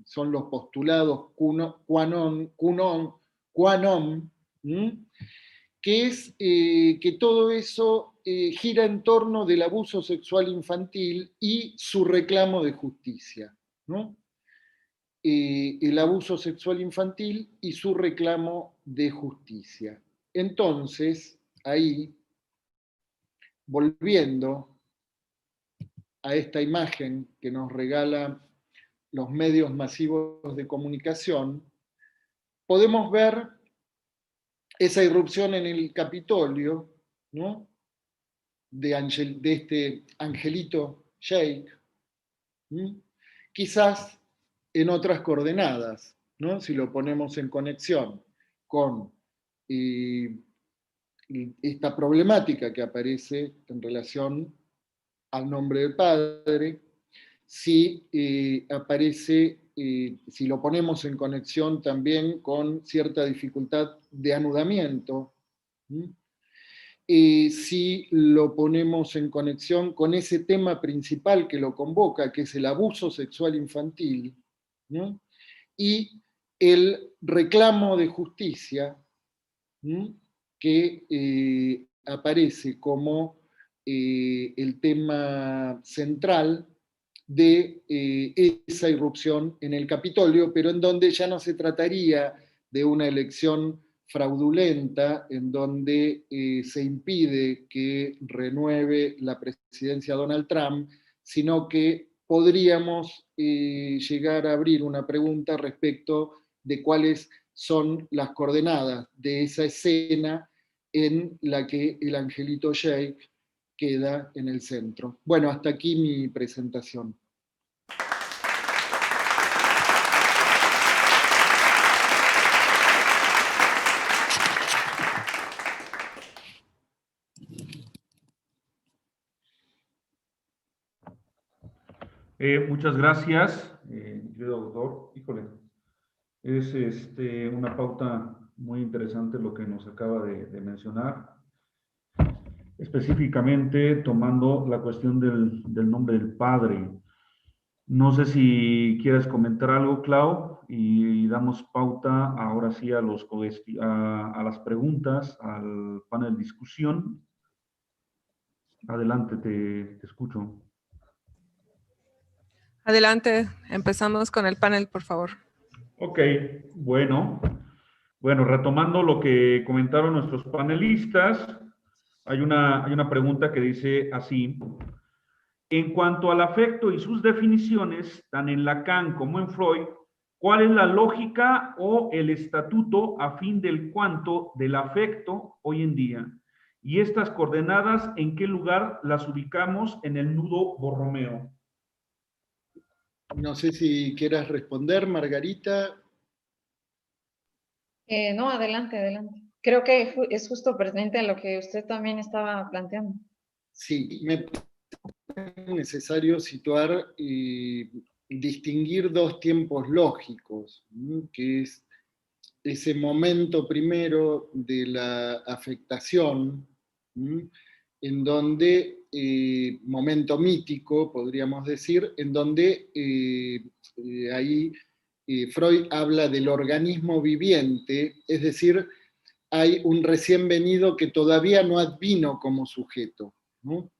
son los postulados QAnon, que es que todo eso gira en torno del abuso sexual infantil y su reclamo de justicia, ¿no? El abuso sexual infantil y su reclamo de justicia. Entonces, ahí, volviendo a esta imagen que nos regalan los medios masivos de comunicación, podemos ver esa irrupción en el Capitolio, ¿no? de este Angelito Sheikh, quizás en otras coordenadas, ¿no? Si lo ponemos en conexión con esta problemática que aparece en relación al nombre del padre, si aparece, si lo ponemos en conexión también con cierta dificultad de anudamiento, si lo ponemos en conexión con ese tema principal que lo convoca, que es el abuso sexual infantil, ¿no? Y el reclamo de justicia, que aparece como el tema central de esa irrupción en el Capitolio, pero en donde ya no se trataría de una elección fraudulenta, en donde se impide que renueve la presidencia Donald Trump, sino que podríamos llegar a abrir una pregunta respecto de cuáles son las coordenadas de esa escena en la que el Angelito Sheikh queda en el centro. Bueno, hasta aquí mi presentación. Muchas gracias, querido doctor. Híjole, es una pauta muy interesante lo que nos acaba de mencionar. Específicamente tomando la cuestión del nombre del padre. No sé si quieres comentar algo, Clau, y damos pauta ahora sí a las preguntas, al panel de discusión. Adelante, te escucho. Adelante, empezamos con el panel, por favor. Ok, bueno, retomando lo que comentaron nuestros panelistas, hay una pregunta que dice así: en cuanto al afecto y sus definiciones, tan en Lacan como en Freud, ¿cuál es la lógica o el estatuto a fin del cuanto del afecto hoy en día? Y estas coordenadas, ¿en qué lugar las ubicamos en el nudo Borromeo? No sé si quieras responder, Margarita. No, adelante, adelante. Creo que es justo pertinente a lo que usted también estaba planteando. Sí, me parece necesario situar y distinguir dos tiempos lógicos, que es ese momento primero de la afectación, en donde, momento mítico, podríamos decir, en donde ahí Freud habla del organismo viviente, es decir, hay un recién venido que todavía no advino como sujeto, ¿no?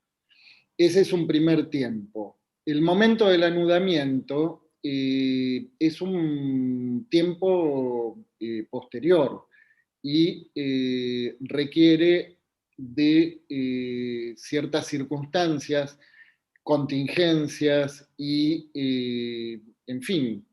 Ese es un primer tiempo. El momento del anudamiento es un tiempo posterior y requiere de ciertas circunstancias, contingencias y, en fin,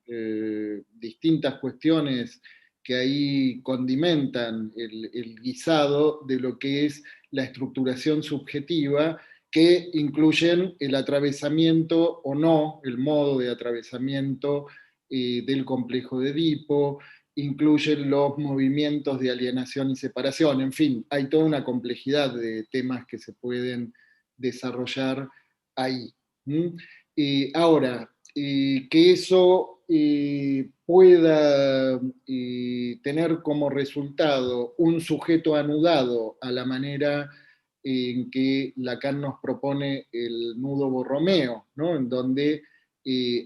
distintas cuestiones que ahí condimentan el guisado de lo que es la estructuración subjetiva, que incluyen el atravesamiento o no, el modo de atravesamiento del complejo de Edipo, incluyen los movimientos de alienación y separación, en fin, hay toda una complejidad de temas que se pueden desarrollar ahí. Ahora, que eso pueda tener como resultado un sujeto anudado a la manera en que Lacan nos propone el nudo Borromeo, ¿no? En donde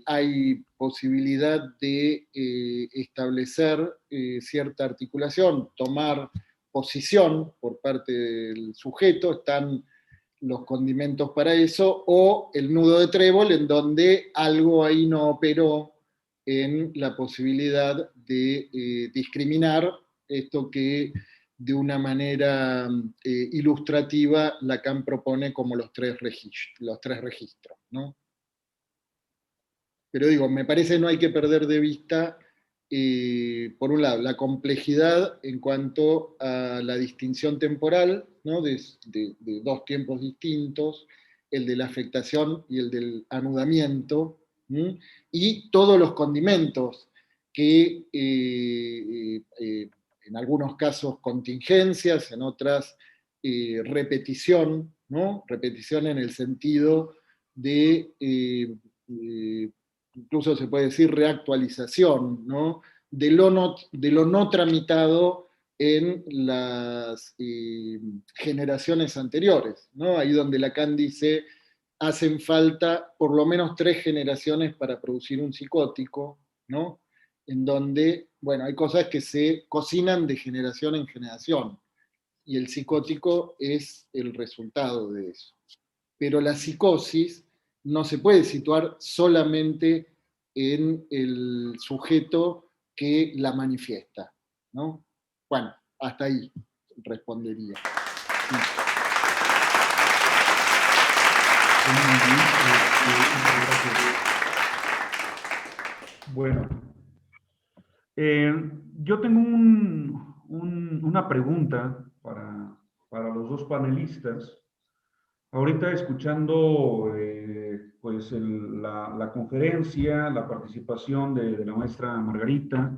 hay posibilidad de establecer cierta articulación, tomar posición por parte del sujeto, están los condimentos para eso, o el nudo de trébol, en donde algo ahí no operó en la posibilidad de discriminar esto que de una manera ilustrativa Lacan propone como los tres registros, ¿no? Pero digo, me parece que no hay que perder de vista, por un lado, la complejidad en cuanto a la distinción temporal, ¿no? de dos tiempos distintos, el de la afectación y el del anudamiento, ¿sí? Y todos los condimentos que en algunos casos contingencias, en otras repetición, ¿no? Repetición en el sentido de incluso se puede decir reactualización, ¿no? de lo no tramitado en las generaciones anteriores, ¿no? Ahí donde Lacan dice, hacen falta por lo menos 3 generaciones para producir un psicótico, ¿no? En donde, bueno, hay cosas que se cocinan de generación en generación, y el psicótico es el resultado de eso. Pero la psicosis no se puede situar solamente en el sujeto que la manifiesta, ¿no? Bueno, hasta ahí respondería. Sí. Bueno, yo tengo una pregunta para los dos panelistas. Ahorita escuchando pues la conferencia, la participación de la maestra Margarita,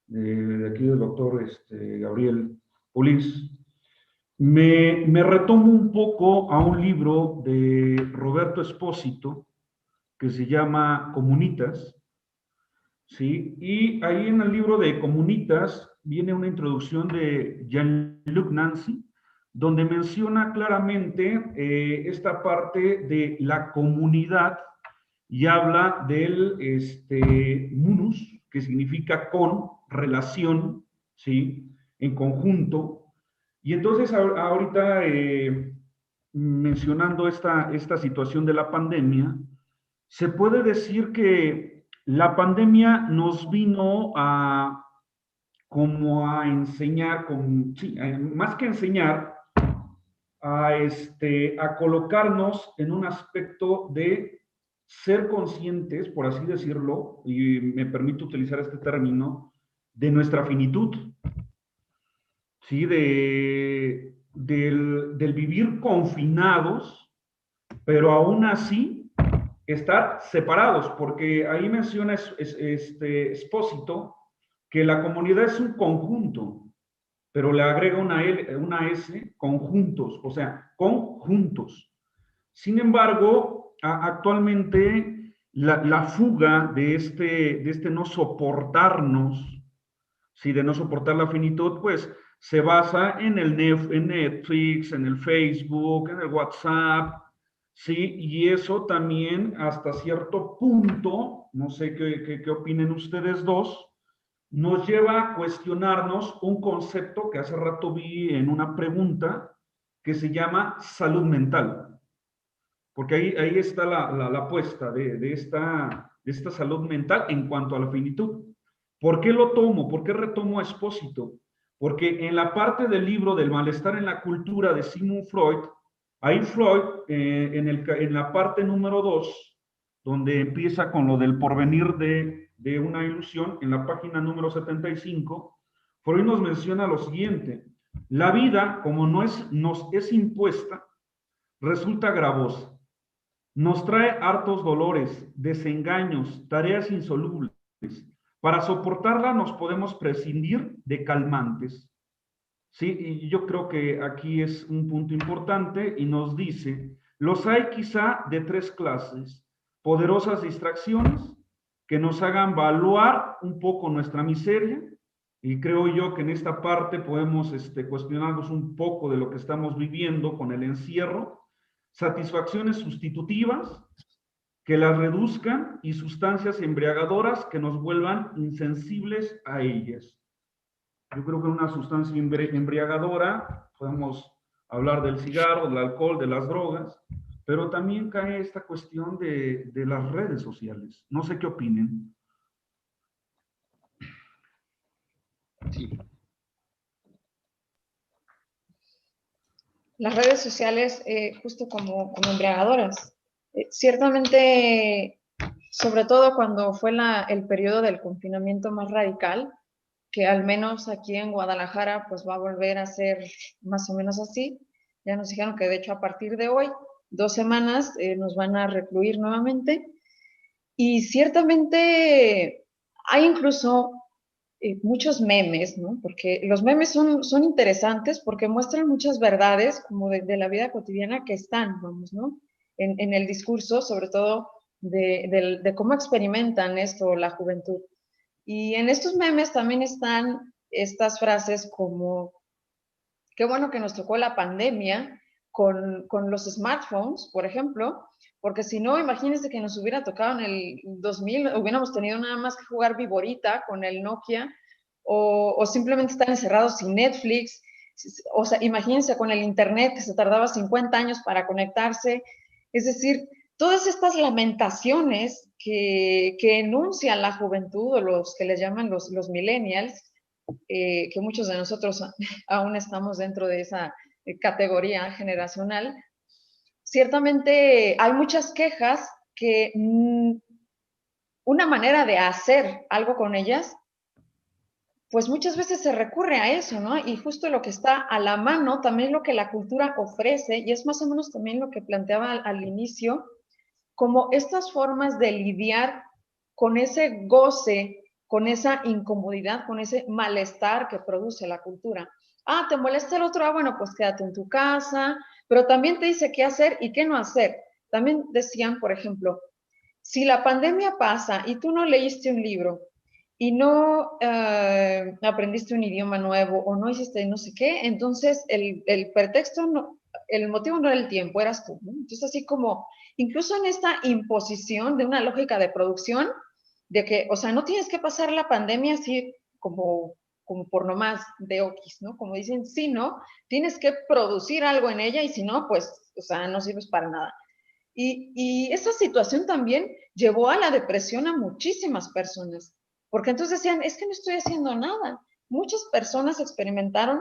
de aquí del doctor Gabriel Polis, me retomo un poco a un libro de Roberto Espósito que se llama Comunitas, ¿sí? Y ahí en el libro de Comunitas viene una introducción de Jean-Luc Nancy, donde menciona claramente esta parte de la comunidad y habla del munus, que significa con, relación, ¿sí? En conjunto. Y entonces ahorita mencionando esta situación de la pandemia, se puede decir que la pandemia nos vino como a enseñar, sí, más que enseñar, a colocarnos en un aspecto de ser conscientes, por así decirlo, y me permito utilizar este término, de nuestra finitud, ¿sí? Del vivir confinados, pero aún así estar separados, porque ahí menciona Espósito que la comunidad es un conjunto, pero le agrega una S, conjuntos, o sea, conjuntos. Sin embargo, actualmente la fuga de este no soportarnos, ¿sí? De no soportar la finitud, pues se basa en Netflix, en el Facebook, en el WhatsApp, ¿sí? Y eso también hasta cierto punto, no sé qué opinen ustedes dos, nos lleva a cuestionarnos un concepto que hace rato vi en una pregunta que se llama salud mental. Porque ahí está la apuesta de esta salud mental en cuanto a la finitud. ¿Por qué lo tomo? ¿Por qué retomo a Espósito? Porque en la parte del libro del malestar en la cultura de Sigmund Freud, ahí Freud, en la parte número 2, donde empieza con lo del porvenir de una ilusión, en la página número 75, Freud nos menciona lo siguiente: la vida, como nos es impuesta, resulta gravosa. Nos trae hartos dolores, desengaños, tareas insolubles. Para soportarla nos podemos prescindir de calmantes. Sí, y yo creo que aquí es un punto importante y nos dice, los hay quizá de 3 clases: poderosas distracciones que nos hagan valuar un poco nuestra miseria, y creo yo que en esta parte podemos cuestionarnos un poco de lo que estamos viviendo con el encierro, satisfacciones sustitutivas que las reduzcan y sustancias embriagadoras que nos vuelvan insensibles a ellas. Yo creo que una sustancia embriagadora, podemos hablar del cigarro, del alcohol, de las drogas, pero también cae esta cuestión de las redes sociales. No sé qué opinen. Sí. Las redes sociales, justo como embriagadoras, ciertamente, sobre todo cuando fue el periodo del confinamiento más radical, que al menos aquí en Guadalajara pues va a volver a ser más o menos así. Ya nos dijeron que de hecho a partir de hoy, 2 semanas, nos van a recluir nuevamente. Y ciertamente hay incluso muchos memes, ¿no? Porque los memes son interesantes porque muestran muchas verdades como de la vida cotidiana que están, vamos, ¿no? En el discurso, sobre todo de cómo experimentan esto la juventud. Y en estos memes también están estas frases como, qué bueno que nos tocó la pandemia con los smartphones, por ejemplo, porque si no, imagínense que nos hubiera tocado en el 2000, hubiéramos tenido nada más que jugar Viborita con el Nokia, o simplemente estar encerrados sin Netflix, o sea, imagínense con el Internet que se tardaba 50 años para conectarse, es decir, todas estas lamentaciones que enuncian la juventud, o los que les llaman los millennials, que muchos de nosotros aún estamos dentro de esa categoría generacional, ciertamente hay muchas quejas que una manera de hacer algo con ellas, pues muchas veces se recurre a eso, ¿no? Y justo lo que está a la mano, también lo que la cultura ofrece, y es más o menos también lo que planteaba al inicio, como estas formas de lidiar con ese goce, con esa incomodidad, con ese malestar que produce la cultura. Ah, ¿te molesta el otro? Ah, bueno, pues quédate en tu casa, pero también te dice qué hacer y qué no hacer. También decían, por ejemplo, si la pandemia pasa y tú no leíste un libro y no aprendiste un idioma nuevo o no hiciste no sé qué, entonces el pretexto, no, el motivo no era el tiempo, eras tú, ¿no? Entonces así como, incluso en esta imposición de una lógica de producción, de que, o sea, no tienes que pasar la pandemia así como por nomás de oquis, ¿no? Como dicen, sí, ¿no? Tienes que producir algo en ella y si no, pues, o sea, no sirves para nada. Y esa situación también llevó a la depresión a muchísimas personas, porque entonces decían, es que no estoy haciendo nada. Muchas personas experimentaron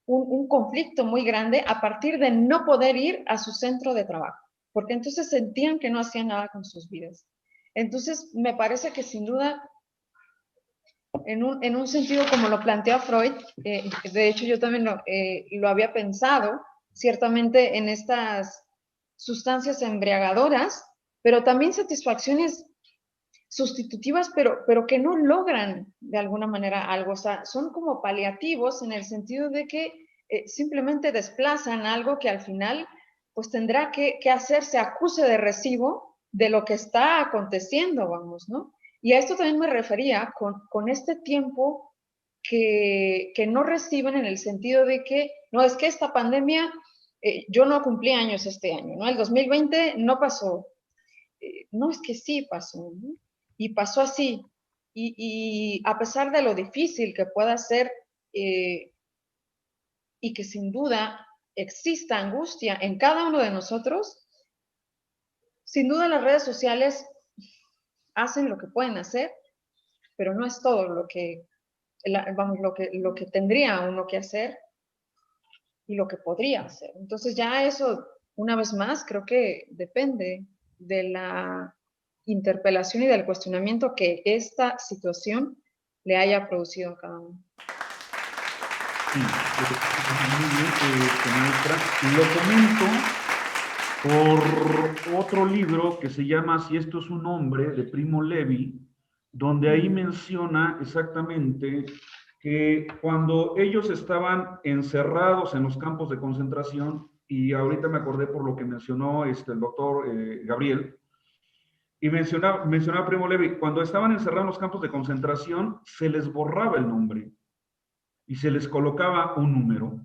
un conflicto muy grande a partir de no poder ir a su centro de trabajo, porque entonces sentían que no hacían nada con sus vidas. Entonces, me parece que sin duda, en un sentido como lo plantea Freud, de hecho yo también lo había pensado, ciertamente en estas sustancias embriagadoras, pero también satisfacciones sustitutivas, pero que no logran de alguna manera algo, o sea, son como paliativos en el sentido de que simplemente desplazan algo que al final pues tendrá que hacerse acuse de recibo de lo que está aconteciendo, vamos, ¿no? Y a esto también me refería con este tiempo que no reciben en el sentido de que, no, es que esta pandemia, yo no cumplí años este año, ¿no? El 2020 no pasó. No, es que sí pasó, ¿no? Y pasó así. Y a pesar de lo difícil que pueda ser y que sin duda exista angustia en cada uno de nosotros, sin duda las redes sociales hacen lo que pueden hacer, pero no es todo vamos, lo que tendría uno que hacer y lo que podría hacer. Entonces ya eso, una vez más, creo que depende de la interpelación y del cuestionamiento que esta situación le haya producido a cada uno. Sí, muy bien, maestra. Lo comento por otro libro que se llama Si esto es un hombre, de Primo Levi, donde ahí menciona exactamente que cuando ellos estaban encerrados en los campos de concentración, y ahorita me acordé por lo que mencionó el doctor Gabriel, y mencionaba Primo Levi, cuando estaban encerrados en los campos de concentración, se les borraba el nombre y se les colocaba un número.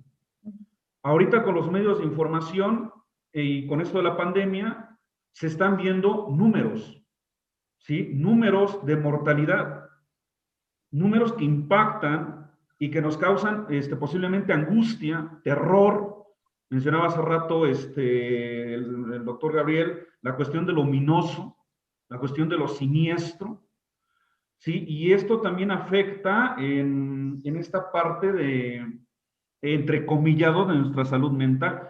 Ahorita con los medios de información y con esto de la pandemia, se están viendo números, ¿sí? Números de mortalidad, números que impactan y que nos causan posiblemente angustia, terror. Mencionaba hace rato el doctor Gabriel la cuestión de lo ominoso, la cuestión de lo siniestro, ¿sí? Y esto también afecta en esta parte de, entrecomillado, de nuestra salud mental.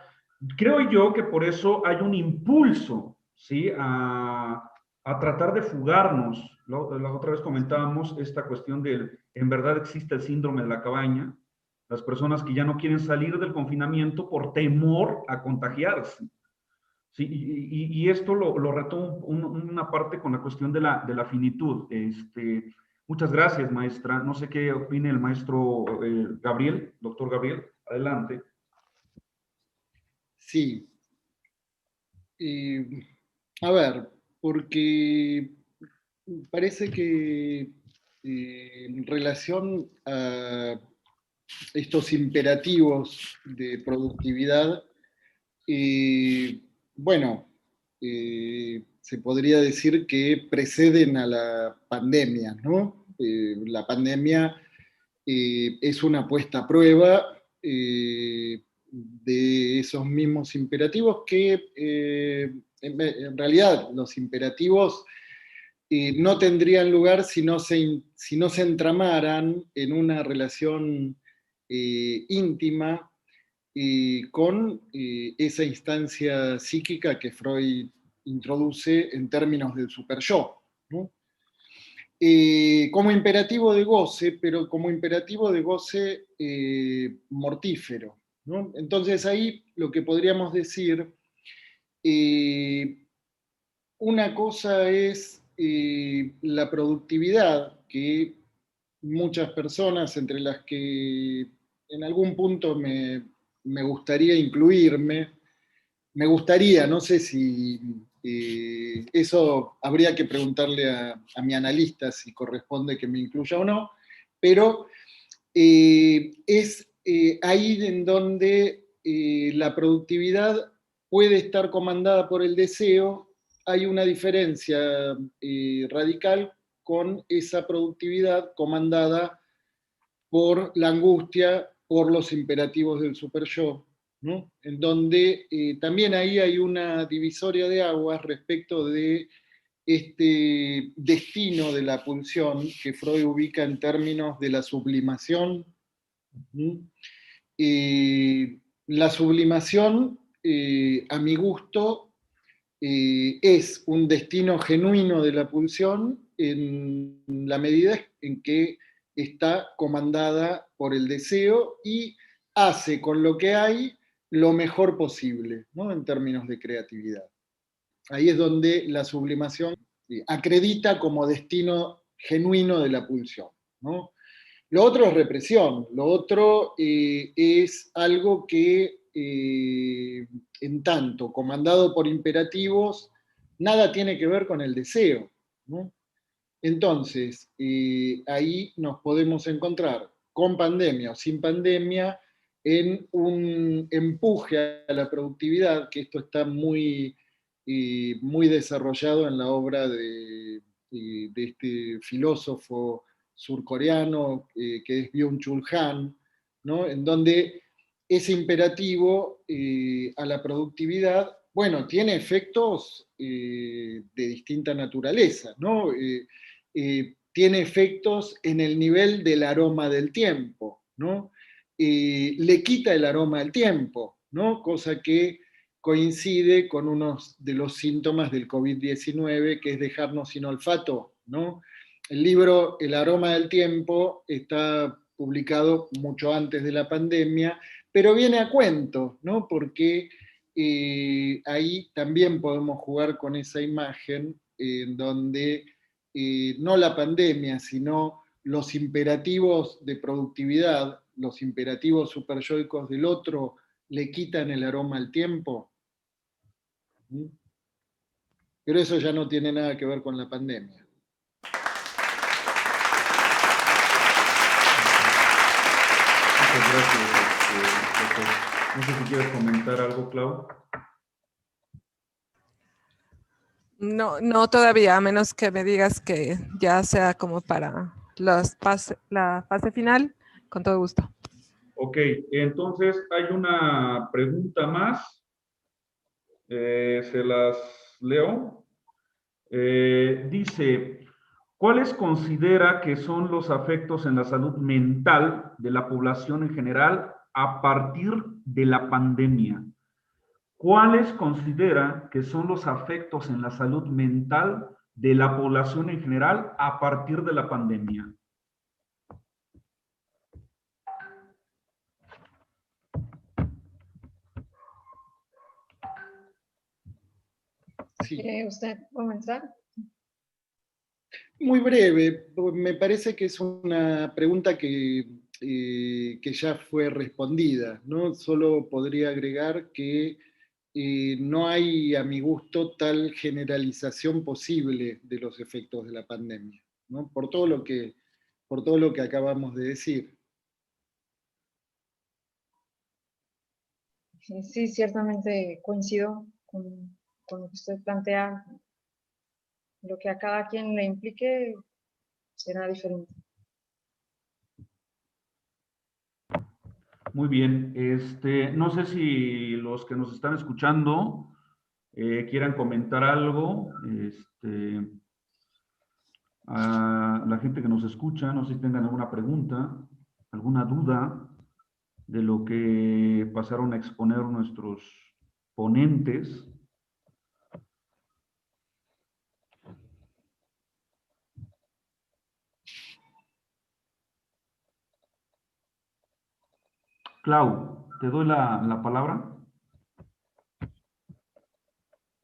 Creo yo que por eso hay un impulso, ¿sí? A tratar de fugarnos. La otra vez comentábamos esta cuestión de, en verdad existe el síndrome de la cabaña, las personas que ya no quieren salir del confinamiento por temor a contagiarse. Sí, y esto lo retomo una parte con la cuestión de la finitud. Muchas gracias, maestra. No sé qué opine el maestro Gabriel, doctor Gabriel. Adelante. Sí. A ver, porque parece que en relación a estos imperativos de productividad, bueno, se podría decir que preceden a la pandemia, ¿no? La pandemia es una puesta a prueba de esos mismos imperativos que en realidad los imperativos no tendrían lugar si no se entramaran en una relación íntima con esa instancia psíquica que Freud introduce en términos del superyo, ¿no? Como imperativo de goce, pero como imperativo de goce mortífero, ¿no? Entonces ahí lo que podríamos decir, una cosa es la productividad que muchas personas, entre las que en algún punto me gustaría incluirme, me gustaría, no sé si eso habría que preguntarle a mi analista si corresponde que me incluya o no, pero es ahí en donde la productividad puede estar comandada por el deseo. Hay una diferencia radical con esa productividad comandada por la angustia, por los imperativos del superyo, ¿no? En donde también ahí hay una divisoria de aguas respecto de este destino de la pulsión que Freud ubica en términos de la sublimación. La sublimación, a mi gusto, es un destino genuino de la pulsión en la medida en que está comandada por el deseo y hace con lo que hay lo mejor posible, ¿no? En términos de creatividad. Ahí es donde la sublimación acredita como destino genuino de la pulsión, ¿no? Lo otro es represión, lo otro es algo que, en tanto comandado por imperativos, nada tiene que ver con el deseo, ¿no? Entonces, ahí nos podemos encontrar con pandemia o sin pandemia en un empuje a la productividad, que esto está muy desarrollado en la obra de este filósofo surcoreano que es Byung-Chul Han, ¿no? En donde ese imperativo a la productividad, bueno, tiene efectos de distinta naturaleza, ¿no? Tiene efectos en el nivel del aroma del tiempo, ¿no? Le quita el aroma al tiempo, ¿no? Cosa que coincide con uno de los síntomas del COVID-19, que es dejarnos sin olfato, ¿no? El libro El aroma del tiempo está publicado mucho antes de la pandemia, pero viene a cuento, ¿no? Porque ahí también podemos jugar con esa imagen en donde no la pandemia, sino los imperativos de productividad, los imperativos superyoicos del otro, le quitan el aroma al tiempo. Pero eso ya no tiene nada que ver con la pandemia. Muchas gracias, doctor. No sé si quieres comentar algo, Clau. No, no todavía, a menos que me digas que ya sea como para la fase final, con todo gusto. Ok, entonces hay una pregunta más. Se las leo. Dice, ¿cuáles considera que son los afectos en la salud mental de la población en general a partir de la pandemia? ¿Cuáles considera que son los afectos en la salud mental de la población en general a partir de la pandemia? Sí. ¿Quiere usted comenzar? Muy breve, me parece que es una pregunta que ya fue respondida, ¿no? Solo podría agregar que no hay, a mi gusto, tal generalización posible de los efectos de la pandemia, ¿no? Por todo lo que acabamos de decir. Sí, ciertamente coincido con lo que usted plantea. Lo que a cada quien le implique será diferente. Muy bien, no sé si los que nos están escuchando quieran comentar algo, a la gente que nos escucha, no sé si tengan alguna pregunta, alguna duda de lo que pasaron a exponer nuestros ponentes. Clau, te doy la palabra.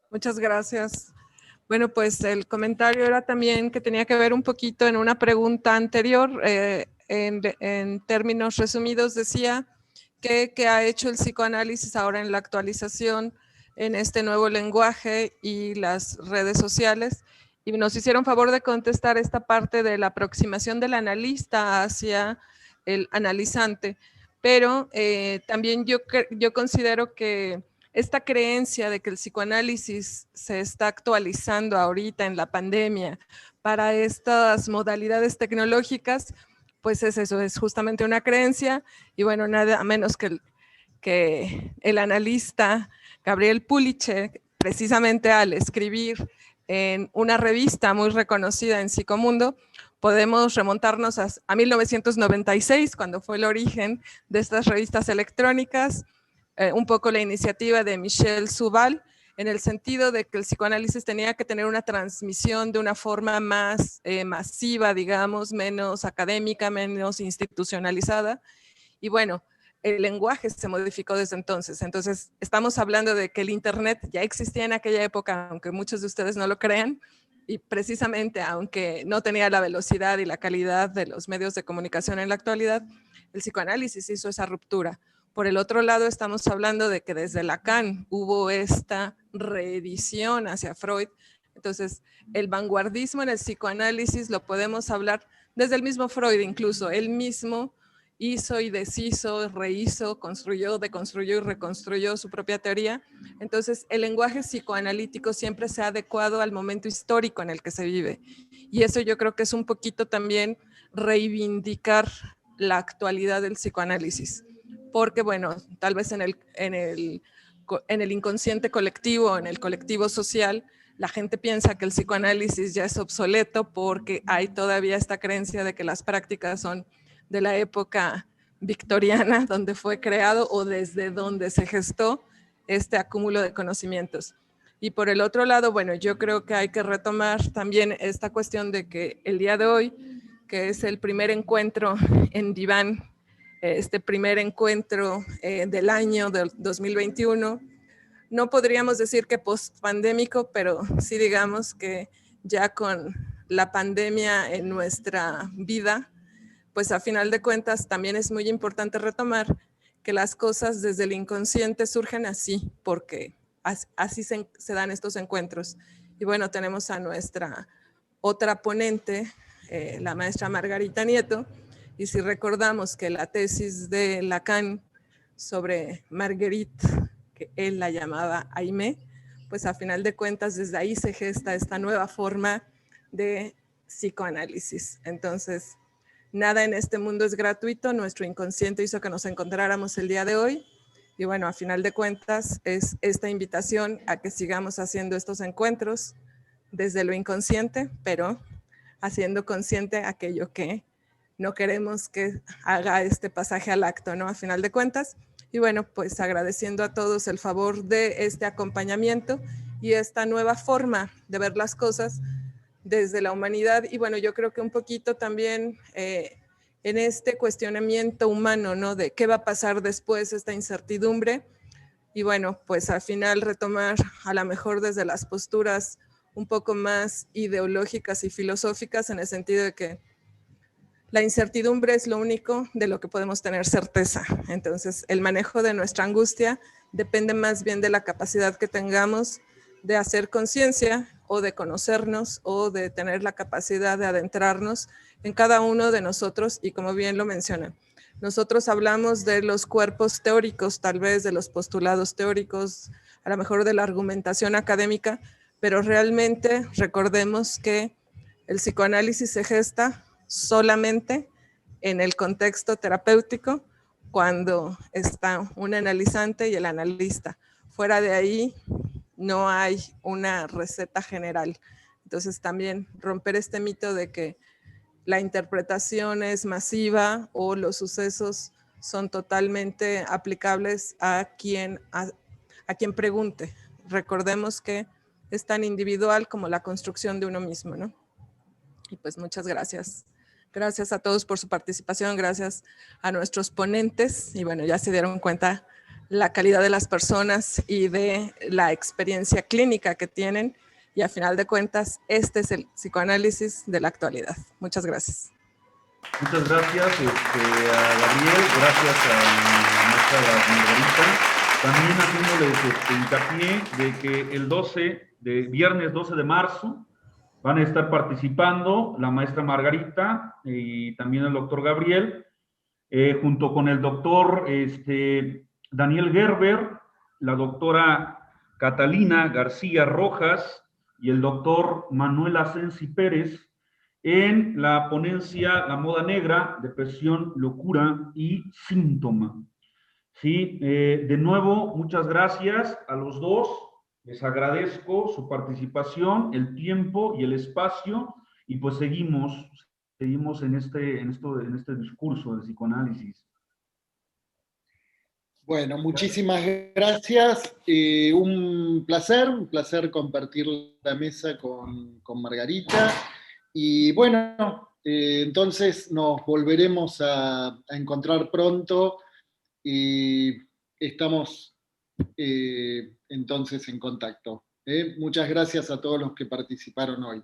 Muchas gracias. Bueno, pues el comentario era también que tenía que ver un poquito en una pregunta anterior. En términos resumidos decía que ha hecho el psicoanálisis ahora en la actualización, en este nuevo lenguaje y las redes sociales. Y nos hicieron favor de contestar esta parte de la aproximación del analista hacia el analizante. Pero también yo considero que esta creencia de que el psicoanálisis se está actualizando ahorita en la pandemia para estas modalidades tecnológicas, pues es eso, es justamente una creencia. Y bueno, nada menos que el analista Gabriel Puliche, precisamente al escribir en una revista muy reconocida en Psicomundo, podemos remontarnos a 1996, cuando fue el origen de estas revistas electrónicas, un poco la iniciativa de Michel Zuval, en el sentido de que el psicoanálisis tenía que tener una transmisión de una forma más masiva, digamos, menos académica, menos institucionalizada. Y bueno, el lenguaje se modificó desde entonces. Entonces, estamos hablando de que el Internet ya existía en aquella época, aunque muchos de ustedes no lo crean, y precisamente, aunque no tenía la velocidad y la calidad de los medios de comunicación en la actualidad, el psicoanálisis hizo esa ruptura. Por el otro lado, estamos hablando de que desde Lacan hubo esta reedición hacia Freud. Entonces, el vanguardismo en el psicoanálisis lo podemos hablar desde el mismo Freud incluso. Él mismo hizo y deshizo, rehizo, construyó, deconstruyó y reconstruyó su propia teoría. Entonces, el lenguaje psicoanalítico siempre se ha adecuado al momento histórico en el que se vive. Y eso yo creo que es un poquito también reivindicar la actualidad del psicoanálisis. Porque, bueno, tal vez en el inconsciente colectivo, en el colectivo social, la gente piensa que el psicoanálisis ya es obsoleto porque hay todavía esta creencia de que las prácticas son de la época victoriana, donde fue creado o desde donde se gestó este acúmulo de conocimientos. Y por el otro lado, bueno, yo creo que hay que retomar también esta cuestión de que el día de hoy, que es el primer encuentro en Diván, este primer encuentro del año del 2021, no podríamos decir que post-pandémico, pero sí digamos que ya con la pandemia en nuestra vida, pues a final de cuentas también es muy importante retomar que las cosas desde el inconsciente surgen así, porque así se dan estos encuentros. Y bueno, tenemos a nuestra otra ponente, la maestra Margarita Nieto, y si recordamos que la tesis de Lacan sobre Marguerite, que él la llamaba Aimé, pues a final de cuentas desde ahí se gesta esta nueva forma de psicoanálisis. Entonces, nada en este mundo es gratuito, nuestro inconsciente hizo que nos encontráramos el día de hoy. Y bueno, a final de cuentas es esta invitación a que sigamos haciendo estos encuentros desde lo inconsciente, pero haciendo consciente aquello que no queremos que haga este pasaje al acto, ¿no? A final de cuentas. Y bueno, pues agradeciendo a todos el favor de este acompañamiento y esta nueva forma de ver las cosas desde la humanidad. Y bueno, yo creo que un poquito también en este cuestionamiento humano, ¿no? De qué va a pasar después, esta incertidumbre. Y bueno, pues al final retomar a lo mejor desde las posturas un poco más ideológicas y filosóficas, en el sentido de que la incertidumbre es lo único de lo que podemos tener certeza. Entonces, el manejo de nuestra angustia depende más bien de la capacidad que tengamos de hacer conciencia o de conocernos o de tener la capacidad de adentrarnos en cada uno de nosotros. Y como bien lo mencionan, nosotros hablamos de los cuerpos teóricos, tal vez de los postulados teóricos, a lo mejor de la argumentación académica, pero realmente recordemos que el psicoanálisis se gesta solamente en el contexto terapéutico cuando está un analizante y el analista. Fuera de ahí no hay una receta general. Entonces también romper este mito de que la interpretación es masiva o los sucesos son totalmente aplicables a quien pregunte. Recordemos que es tan individual como la construcción de uno mismo, ¿no? Y pues muchas gracias. Gracias a todos por su participación, gracias a nuestros ponentes. Y bueno, ya se dieron cuenta la calidad de las personas y de la experiencia clínica que tienen. Y a final de cuentas, este es el psicoanálisis de la actualidad. Muchas gracias. Muchas gracias a Gabriel, gracias a nuestra Margarita. También haciéndoles hincapié de que el viernes 12 de marzo, van a estar participando la maestra Margarita y también el doctor Gabriel, junto con el doctor Daniel Gerber, la doctora Catalina García Rojas y el doctor Manuel Asensi Pérez, en la ponencia La Moda Negra, Depresión, Locura y Síntoma. Sí, de nuevo, muchas gracias a los dos. Les agradezco su participación, el tiempo y el espacio, y pues seguimos en este discurso del psicoanálisis. Bueno, muchísimas gracias. Un placer compartir la mesa con Margarita. Y bueno, entonces nos volveremos a encontrar pronto y estamos entonces en contacto. Muchas gracias a todos los que participaron hoy.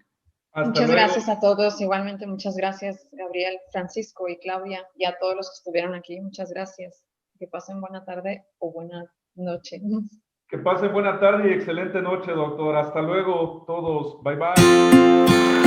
Muchas gracias a todos, igualmente muchas gracias Gabriel, Francisco y Claudia, y a todos los que estuvieron aquí, muchas gracias. Que pasen buena tarde o buena noche. Que pasen buena tarde y excelente noche, doctor. Hasta luego todos. Bye, bye.